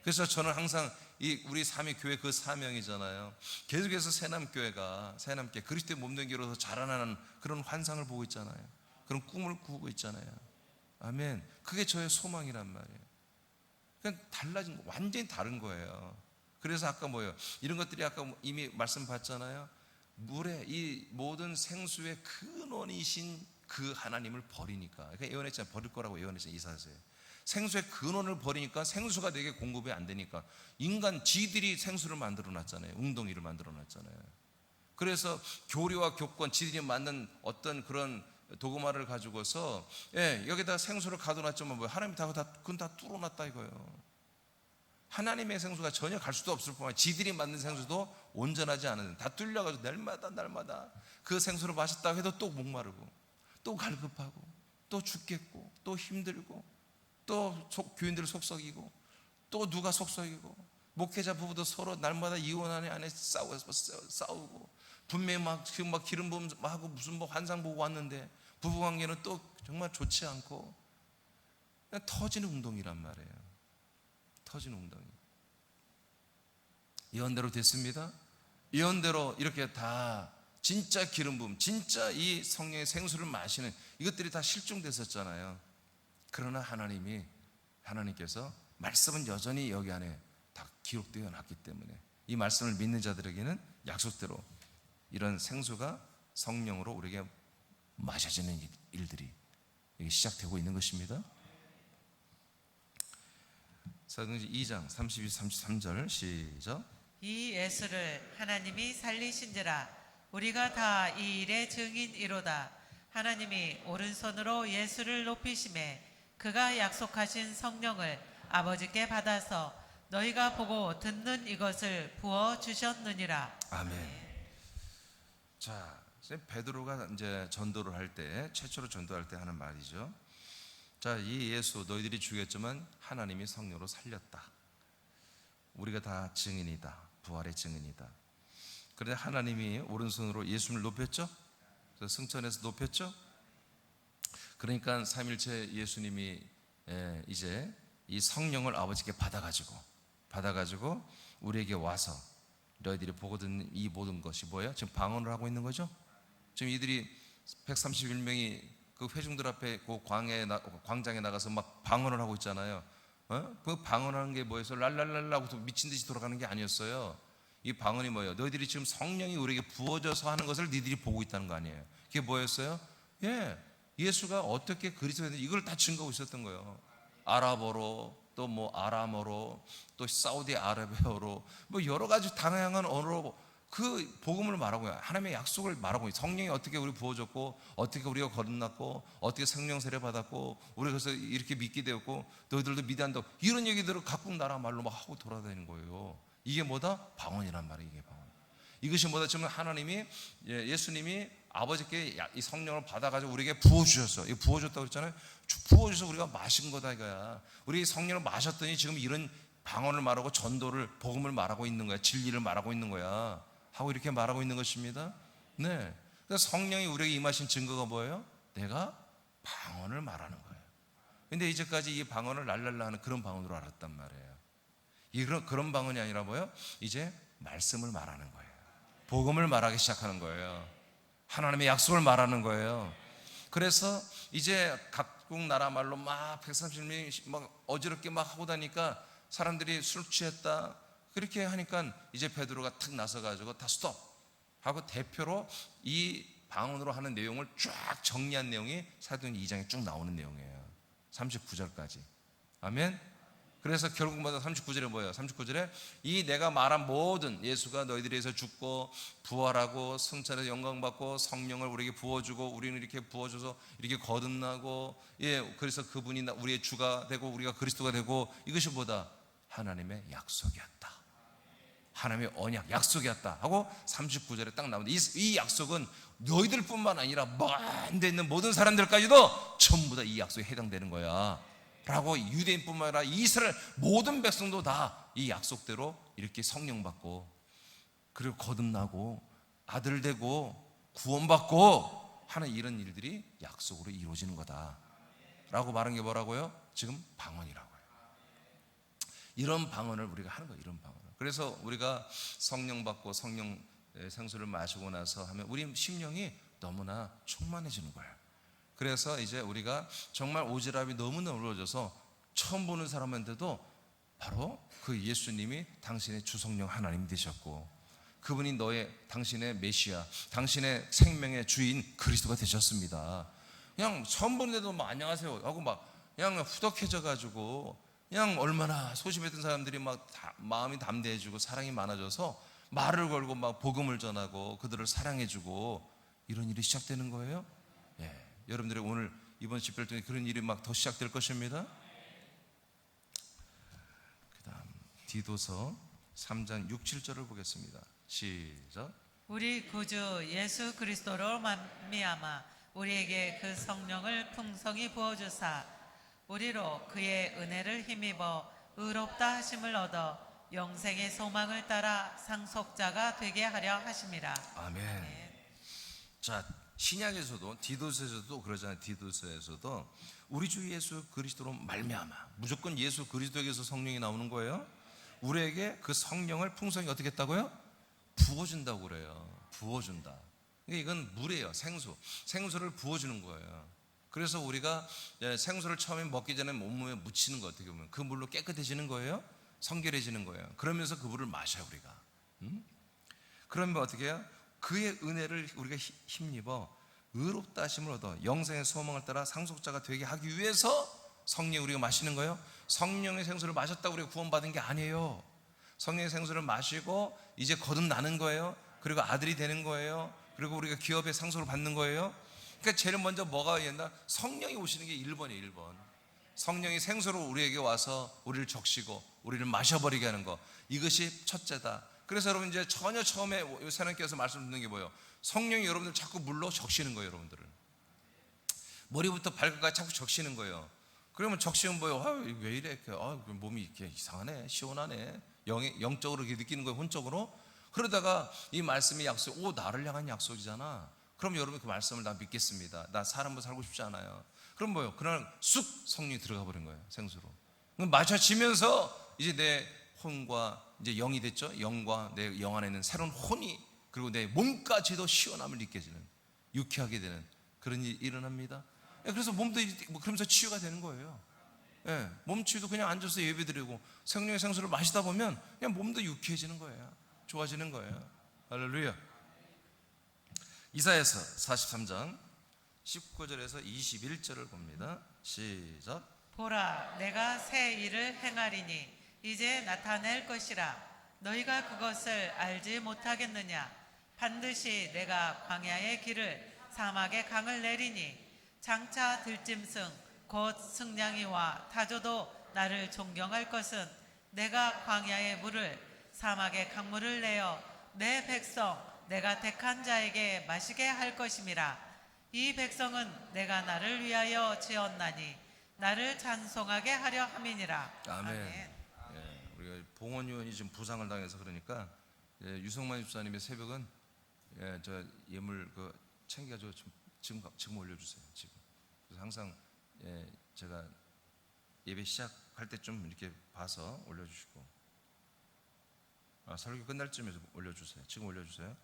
그래서 저는 항상 이 우리 삼위교회 그 사명이잖아요. 계속해서 새남교회가, 새남교회 그리스도의 몸된 교회로서 자라나는 그런 환상을 보고 있잖아요. 그런 꿈을 꾸고 있잖아요. 아멘. 그게 저의 소망이란 말이에요. 그냥 달라진 거, 완전히 다른 거예요. 그래서 아까 뭐예요? 이런 것들이 아까 이미 말씀 받잖아요. 물에 이 모든 생수의 근원이신 그 하나님을 버리니까. 그러니까 예언했잖아요. 버릴 거라고 예언했잖아요. 이사야서에. 생수의 근원을 버리니까 생수가 되게 공급이 안 되니까 인간 지들이 생수를 만들어 놨잖아요. 웅덩이를 만들어 놨잖아요. 그래서 교리와 교권, 지들이 만든 어떤 그런 도구마를 가지고서, 예, 여기다 생수를 가둬놨지만 뭐 하나님이 그건 다 뚫어놨다 이거예요. 하나님의 생수가 전혀 갈 수도 없을 뿐만 아니라 지들이 만든 생수도 온전하지 않은, 다 뚫려가지고 날마다 그 생수를 마셨다고 해도 또 목마르고, 또 갈급하고, 또 죽겠고, 또 힘들고, 또 교인들 속썩이고, 또 누가 속썩이고, 목회자 부부도 서로 날마다 이혼 안에 싸우고, 분명히 막 기름 부음 하고 무슨 뭐 환상 보고 왔는데 부부관계는 또 정말 좋지 않고, 그냥 터지는 웅덩이란 말이에요. 터지는 웅덩이. 예언대로 됐습니다. 예언대로 이렇게 다 진짜 기름 부음, 진짜 이 성령의 생수를 마시는 이것들이 다 실종됐었잖아요. 그러나 하나님께서 말씀은 여전히 여기 안에 다 기록되어 놨기 때문에 이 말씀을 믿는 자들에게는 약속대로 이런 생수가 성령으로 우리에게 마셔지는 일들이 시작되고 있는 것입니다. 사도행전 2장 32, 33절 시작. 이 예수를 하나님이 살리신지라 우리가 다 이 일의 증인이로다. 하나님이 오른손으로 예수를 높이심에 그가 약속하신 성령을 아버지께 받아서 너희가 보고 듣는 이것을 부어 주셨느니라. 아멘. 자, 베드로가 이제 전도를 할 때, 최초로 전도할 때 하는 말이죠. 자, 이 예수 너희들이 죽였지만 하나님이 성령으로 살렸다. 우리가 다 증인이다. 부활의 증인이다. 그런데 하나님이 오른손으로 예수를 높였죠. 그래서 승천해서 높였죠. 그러니까 삼일체 예수님이 이제 이 성령을 아버지께 받아가지고 우리에게 와서 너희들이 보고 듣는 이 모든 것이 뭐예요? 지금 방언을 하고 있는 거죠. 지금 이들이 131명이 그 회중들 앞에 그 광장에 나가서 막 방언을 하고 있잖아요. 그 방언하는 게 뭐였어요? 랄랄랄라 하고 미친 듯이 돌아가는 게 아니었어요. 이 방언이 뭐예요? 너희들이 지금 성령이 우리에게 부어져서 하는 것을 너희들이 보고 있다는 거 아니에요. 그게 뭐였어요? 예수가 어떻게 그리스도였는지 이걸 다 증거하고 있었던 거예요. 아랍어로, 또 뭐 아람어로, 또 사우디 아라비아어로, 뭐 여러 가지 다양한 언어로 그 복음을 말하고, 하나님의 약속을 말하고, 성령이 어떻게 우리 부어졌고, 어떻게 우리가 거듭났고, 어떻게 성령 세례 받았고, 우리가 그래서 이렇게 믿게 되었고, 너희들도 믿한다고, 이런 얘기들을 각국 나라 말로 막 하고 돌아다니는 거예요. 이게 뭐다? 방언이란 말이에요. 이게 방언. 이것이 뭐다? 지금 하나님이, 예수님이 아버지께 이 성령을 받아가지고 우리에게 부어주셨어. 이거 부어줬다고 그랬잖아요. 부어줘서 우리가 마신 거다 이거야. 우리 성령을 마셨더니 지금 이런 방언을 말하고 전도를, 복음을 말하고 있는 거야. 진리를 말하고 있는 거야. 하고 이렇게 말하고 있는 것입니다. 네. 그래서 성령이 우리에게 임하신 증거가 뭐예요? 내가 방언을 말하는 거예요. 근데 이제까지 이 방언을 랄랄라 하는 그런 방언으로 알았단 말이에요. 그런 방언이 아니라 뭐예요? 이제 말씀을 말하는 거예요. 복음을 말하기 시작하는 거예요. 하나님의 약속을 말하는 거예요. 그래서 이제 각국 나라 말로 막 130명이 막 어지럽게 막 하고 다니까 사람들이 술 취했다 그렇게 하니까 이제 베드로가 탁 나서가지고 다 스톱 하고 대표로 이 방언으로 하는 내용을 쫙 정리한 내용이 사도행전 2장에 쭉 나오는 내용이에요. 39절까지. 아멘. 그래서 결국마다 39절에 뭐예요? 39절에 이 내가 말한 모든 예수가 너희들에 의해서 죽고 부활하고 승천해서 영광받고 성령을 우리에게 부어주고 우리는 이렇게 부어줘서 이렇게 거듭나고, 그래서 그분이 우리의 주가 되고 우리가 그리스도가 되고, 이것이 뭐다? 하나님의 약속이었다. 하나님의 언약, 약속이었다 하고 39절에 딱 나오는데, 이 약속은 너희들뿐만 아니라 먼 데 있는 모든 사람들까지도 전부 다 이 약속에 해당되는 거야 라고, 유대인뿐만 아니라 이스라엘 모든 백성도 다 이 약속대로 이렇게 성령 받고 그리고 거듭나고 아들 되고 구원받고 하는 이런 일들이 약속으로 이루어지는 거다 라고 말한 게 뭐라고요? 지금 방언이라고요. 이런 방언을 우리가 하는 거예요. 이런 방언을. 그래서 우리가 성령 받고 성령 생수를 마시고 나서 하면 우리 심령이 너무나 충만해지는 거예요. 그래서 이제 우리가 정말 오지랖이 너무나 넓어져서 처음 보는 사람한테도 바로 그 예수님이 당신의 주성령 하나님 되셨고, 그분이 당신의 메시아, 당신의 생명의 주인 그리스도가 되셨습니다. 그냥 처음 보는데도 막 안녕하세요 하고 막 그냥 후덕해져 가지고, 그냥 얼마나 소심했던 사람들이 막 마음이 담대해지고 사랑이 많아져서 말을 걸고 막 복음을 전하고 그들을 사랑해주고 이런 일이 시작되는 거예요. 여러분들이 오늘 이번 집회를 통해 그런 일이 막 더 시작될 것입니다. 그 다음 디도서 3장 6, 7절을 보겠습니다. 시작. 우리 구주 예수 그리스도로 말미암아 우리에게 그 성령을 풍성히 부어주사 우리로 그의 은혜를 힘입어 의롭다 하심을 얻어 영생의 소망을 따라 상속자가 되게 하려 하심이라. 아멘. 자, 신약에서도 디도서에서도 그러잖아요. 디도서에서도 우리 주 예수 그리스도로 말미암아, 무조건 예수 그리스도에게서 성령이 나오는 거예요. 우리에게 그 성령을 풍성히 어떻게 했다고요? 부어준다고 그래요. 부어준다. 이건 물이에요. 생수를 부어주는 거예요. 그래서 우리가 생수를 처음에 먹기 전에 온몸에 묻히는 거, 어떻게 보면 그 물로 깨끗해지는 거예요. 성결해지는 거예요. 그러면서 그 물을 마셔요 우리가. 그러면 어떻게 해요? 그의 은혜를 우리가 힘입어 의롭다 하심을 얻어 영생의 소망을 따라 상속자가 되게 하기 위해서 성령 우리가 마시는 거예요. 성령의 생수를 마셨다고 우리가 구원받은 게 아니에요. 성령의 생수를 마시고 이제 거듭나는 거예요. 그리고 아들이 되는 거예요. 그리고 우리가 기업의 상속을 받는 거예요. 그러니까 제일 먼저 뭐가 옛날 성령이 오시는 게 1번이에요. 1번. 성령이 생수로 우리에게 와서 우리를 적시고 우리를 마셔버리게 하는 거, 이것이 첫째다. 그래서 여러분 이제 전혀 처음에 사장님께서 말씀 듣는 게 뭐예요? 성령이 여러분들 자꾸 물로 적시는 거예요. 여러분들을 머리부터 발끝까지 자꾸 적시는 거예요. 그러면 적시면 뭐예요? 왜 이래? 몸이 이렇게 이상하네, 시원하네, 영적으로 이렇게 느끼는 거예요. 혼적으로. 그러다가 이 말씀이 약속, 나를 향한 약속이잖아. 그럼 여러분 그 말씀을 나 믿겠습니다. 나 사람으로 살고 싶지 않아요. 그럼 뭐예요? 그날 쑥 성령이 들어가 버린 거예요. 생수로. 마셔지면서 이제 내 혼과 이제 영이 됐죠. 영과 내 영 안에 있는 새로운 혼이, 그리고 내 몸까지도 시원함을 느껴지는, 유쾌하게 되는 그런 일이 일어납니다. 그래서 몸도 그러면서 치유가 되는 거예요. 몸 치유도 그냥 앉아서 예배드리고 성령의 생수를 마시다 보면 그냥 몸도 유쾌해지는 거예요. 좋아지는 거예요. 할렐루야. 이사야서 43장 19절에서 21절을 봅니다. 시작. 보라, 내가 새 일을 행하리니 이제 나타낼 것이라. 너희가 그것을 알지 못하겠느냐? 반드시 내가 광야의 길을 사막의 강을 내리니 장차 들짐승 곧 승냥이와 타조도 나를 존경할 것은 내가 광야의 물을 사막의 강물을 내어 내 백성 내가 택한 자에게 마시게 할 것임이라. 이 백성은 내가 나를 위하여 지었나니 나를 찬송하게 하려 함이니라. 아멘. 우리가 봉원 의원이 지금 부상을 당해서 그러니까 유성만 집사님의 새벽은 저 예물 챙겨가지고 지금 올려주세요. 지금. 그래서 항상 제가 예배 시작할 때쯤 이렇게 봐서 올려주시고, 설교 끝날 쯤에 올려주세요. 지금 올려주세요.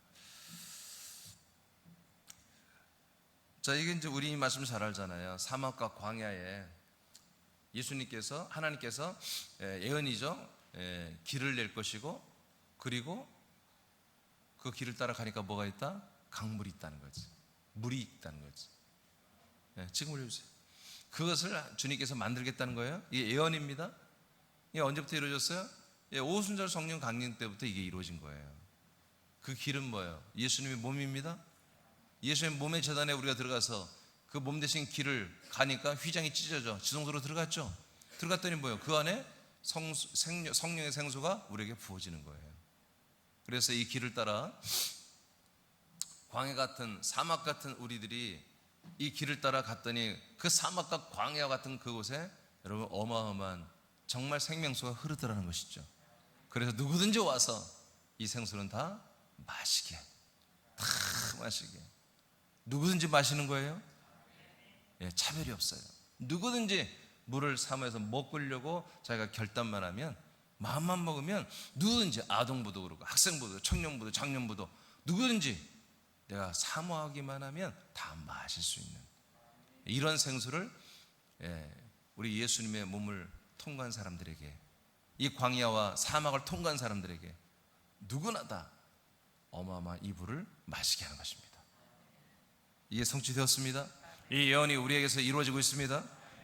자, 이게 이제 우리 말씀 잘 알잖아요. 사막과 광야에 예수님께서, 하나님께서 예언이죠. 길을 낼 것이고, 그리고 그 길을 따라가니까 뭐가 있다? 강물이 있다는 거지. 물이 있다는 거지. 지금 올려주세요. 그것을 주님께서 만들겠다는 거예요. 이게 예언입니다. 이게 언제부터 이루어졌어요? 예, 오순절 성령 강림 때부터 이게 이루어진 거예요. 그 길은 뭐예요? 예수님의 몸입니다. 예수님의 몸의 제단에 우리가 들어가서 그 몸 대신 길을 가니까 휘장이 찢어져 지성소로 들어갔죠. 들어갔더니 뭐예요? 그 안에 성령의 생수가 우리에게 부어지는 거예요. 그래서 이 길을 따라 광야 같은, 사막 같은 우리들이 이 길을 따라 갔더니 그 사막과 광야 같은 그곳에 여러분 어마어마한 정말 생명수가 흐르더라는 것이죠. 그래서 누구든지 와서 이 생수는 다 마시게, 다 마시게. 누구든지 마시는 거예요. 예, 차별이 없어요. 누구든지 물을 사모해서 먹으려고 자기가 결단만 하면, 마음만 먹으면 누구든지, 아동부도 그렇고 학생부도 청년부도 장년부도 누구든지 내가 사모하기만 하면 다 마실 수 있는 이런 생수를, 우리 예수님의 몸을 통과한 사람들에게, 이 광야와 사막을 통과한 사람들에게 누구나 다 어마어마한 이 물을 마시게 하는 것입니다. 이게 성취되었습니다. 이 예언이 우리에게서 이루어지고 있습니다.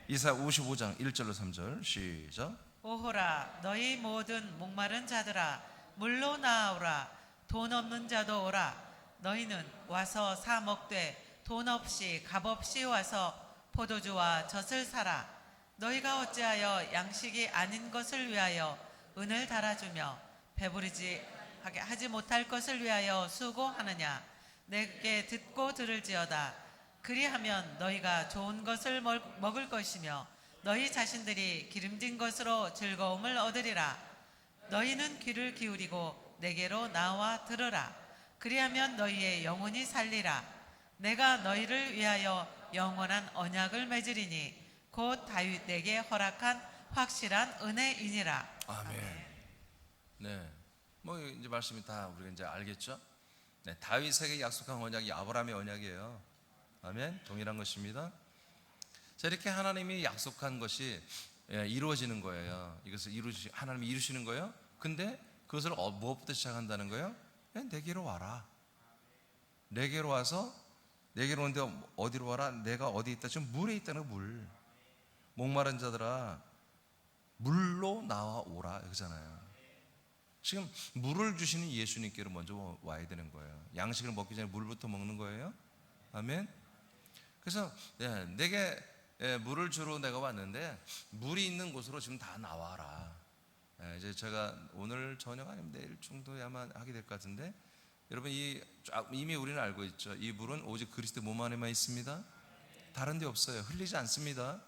이사야 55장 1절로 3절 시작. 오호라 너희 모든 목마른 자들아 물로 나아오라. 돈 없는 자도 오라. 너희는 와서 사 먹되 돈 없이 값 없이 와서 포도주와 젖을 사라. 너희가 어찌하여 양식이 아닌 것을 위하여 은을 달아주며 배부르지 하지 못할 것을 위하여 수고하느냐. 내게 듣고 들을지어다. 그리하면 너희가 좋은 것을 먹을 것이며 너희 자신들이 기름진 것으로 즐거움을 얻으리라. 너희는 귀를 기울이고 내게로 나와 들으라. 그리하면 너희의 영혼이 살리라. 내가 너희를 위하여 영원한 언약을 맺으리니 곧 다윗에게 허락한 확실한 은혜이니라. 아멘. 네, 뭐 이제 말씀이 다 우리가 이제 알겠죠? 네, 다윗에게 약속한 언약이 아브라함의 언약이에요. 아멘. 동일한 것입니다. 자, 이렇게 하나님이 약속한 것이 이루어지는 거예요. 이것을 하나님이 이루시는 거예요. 근데 그것을 무엇부터 시작한다는 거예요? 내게로 와라. 내게로 와서, 내게로 오는데 어디로 와라? 내가 어디 있다? 지금 물에 있다는 거, 물. 목마른 자들아 물로 나와오라 그러잖아요. 지금 물을 주시는 예수님께로 먼저 와야 되는 거예요. 양식을 먹기 전에 물부터 먹는 거예요. 아멘. 그래서 내게 물을 주러 내가 왔는데 물이 있는 곳으로 지금 다 나와라. 이제 제가 오늘 저녁 아니면 내일 정도에 아마 하게 될 것 같은데, 여러분 이미 우리는 알고 있죠. 이 물은 오직 그리스도 몸 안에만 있습니다. 다른 데 없어요. 흘리지 않습니다.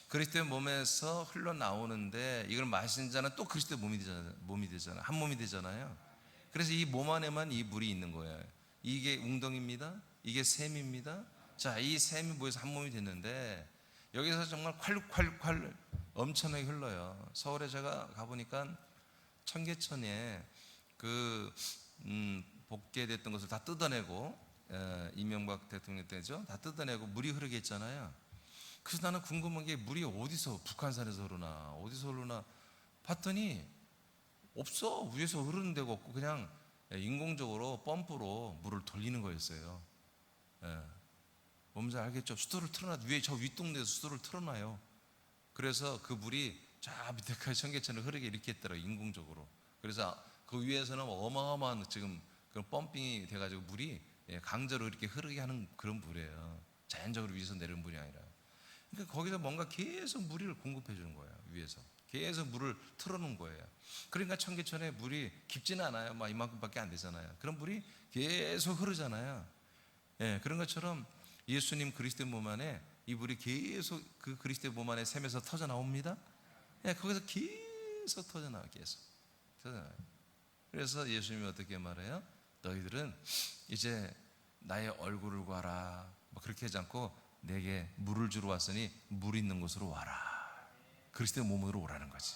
그리스도의 몸에서 흘러나오는데 이걸 마시는 자는 또 그리스도의 몸이 되잖아요. 한 몸이 되잖아요. 그래서 이 몸 안에만 이 물이 있는 거예요. 이게 웅덩이입니다. 이게 샘입니다. 자, 이 샘이 모여서 한 몸이 됐는데 여기서 정말 콸콸콸 엄청나게 흘러요. 서울에 제가 가보니까 청계천에 복개됐던 것을 다 뜯어내고, 이명박 대통령 때죠. 다 뜯어내고 물이 흐르게 했잖아요. 그래서 나는 궁금한 게 물이 어디서, 북한산에서 흐르나 어디서 흐르나 봤더니 없어. 위에서 흐르는 데가 없고 그냥 인공적으로 펌프로 물을 돌리는 거였어요. 뭔지 알겠죠? 수도를 틀어놔, 위에 저 윗동네에서 수도를 틀어놔요. 그래서 그 물이 저 밑에까지 청계천을 흐르게 이렇게 했더라고요, 인공적으로. 그래서 그 위에서는 어마어마한 지금 그런 펌핑이 돼가지고 물이 강제로 이렇게 흐르게 하는 그런 물이에요. 자연적으로 위에서 내리는 물이 아니라. 그러니까 거기서 뭔가 계속 물을 공급해 주는 거예요. 위에서 계속 물을 틀어놓은 거예요. 그러니까 청계천에 물이 깊지는 않아요. 막 이만큼밖에 안 되잖아요. 그런 물이 계속 흐르잖아요. 그런 것처럼 예수님 그리스도의 몸 안에 이 물이 계속 그 그리스도의 몸 안에 샘에서 터져 나옵니다. 거기서 계속 터져 나와요. 계속 터져 나와요. 그래서 예수님이 어떻게 말해요? 너희들은 이제 나의 얼굴을 봐라. 뭐 그렇게 하지 않고 내게 물을 주러 왔으니 물 있는 곳으로 와라. 그리스도의 몸으로 오라는 거지.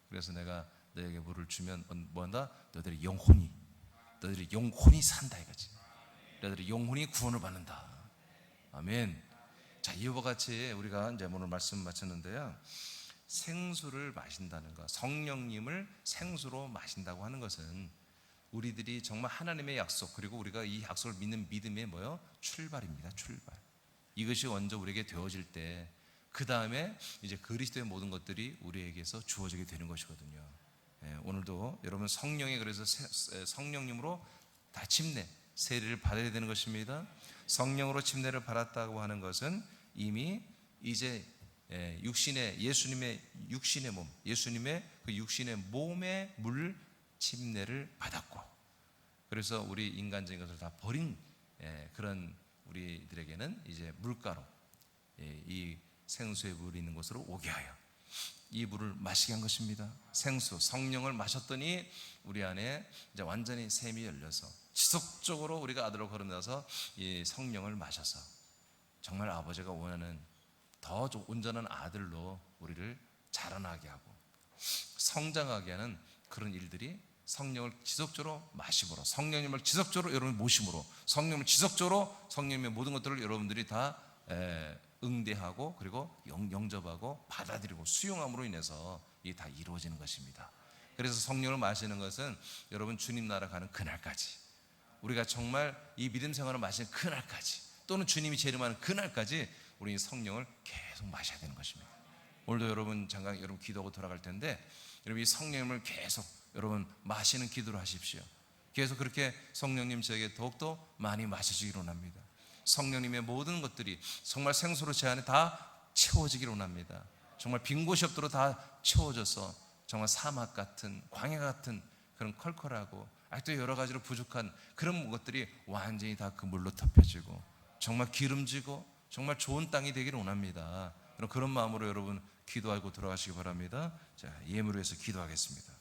그래서 내가 너에게 물을 주면 뭐한다? 너희들이 영혼이 산다 이거지. 너희들이 영혼이 구원을 받는다. 아멘. 자, 이와 같이 우리가 이제 오늘 말씀 마쳤는데요. 생수를 마신다는 것, 성령님을 생수로 마신다고 하는 것은 우리들이 정말 하나님의 약속, 그리고 우리가 이 약속을 믿는 믿음의 출발입니다. 출발. 이것이 먼저 우리에게 되어질 때 그 다음에 이제 그리스도의 모든 것들이 우리에게서 주어지게 되는 것이거든요. 오늘도 여러분 성령에 그래서 성령님으로 다 침례, 세례를 받아야 되는 것입니다. 성령으로 침례를 받았다고 하는 것은 이미 이제 육신의 예수님의 육신의 몸, 예수님의 그 육신의 몸의 물 침례를 받았고, 그래서 우리 인간적인 것을 다 버린 그런 우리들에게는 이제 물가로 이 생수의 물이 있는 곳으로 오게 하여 이 물을 마시게 한 것입니다. 생수, 성령을 마셨더니 우리 안에 이제 완전히 샘이 열려서 지속적으로 우리가 아들로 거듭나서 이 성령을 마셔서 정말 아버지가 원하는 더 온전한 아들로 우리를 자라나게 하고 성장하게 하는 그런 일들이 성령을 지속적으로 마심으로, 성령님을 지속적으로 여러분 모심으로, 성령을 지속적으로 성령님의 모든 것들을 여러분들이 다 응대하고 그리고 영접하고 받아들이고 수용함으로 인해서 이게 다 이루어지는 것입니다. 그래서 성령을 마시는 것은 여러분 주님 나라 가는 그날까지, 우리가 정말 이 믿음 생활을 마시는 그날까지, 또는 주님이 재림하는 그날까지 우리 성령을 계속 마셔야 되는 것입니다. 오늘도 여러분 잠깐 여러분 기도하고 돌아갈 텐데 여러분 이 성령님을 계속 여러분 마시는 기도를 하십시오. 계속 그렇게 성령님 저에게 더욱더 많이 마셔주기를 원합니다. 성령님의 모든 것들이 정말 생수로 제 안에 다 채워지기를 원합니다. 정말 빈 곳이 없도록 다 채워져서 정말 사막 같은 광야 같은 그런 컬컬하고 아직도 여러 가지로 부족한 그런 것들이 완전히 다 그 물로 덮여지고 정말 기름지고 정말 좋은 땅이 되기를 원합니다. 그런 마음으로 여러분 기도하고 돌아가시기 바랍니다. 자, 예물을 위해서 기도하겠습니다.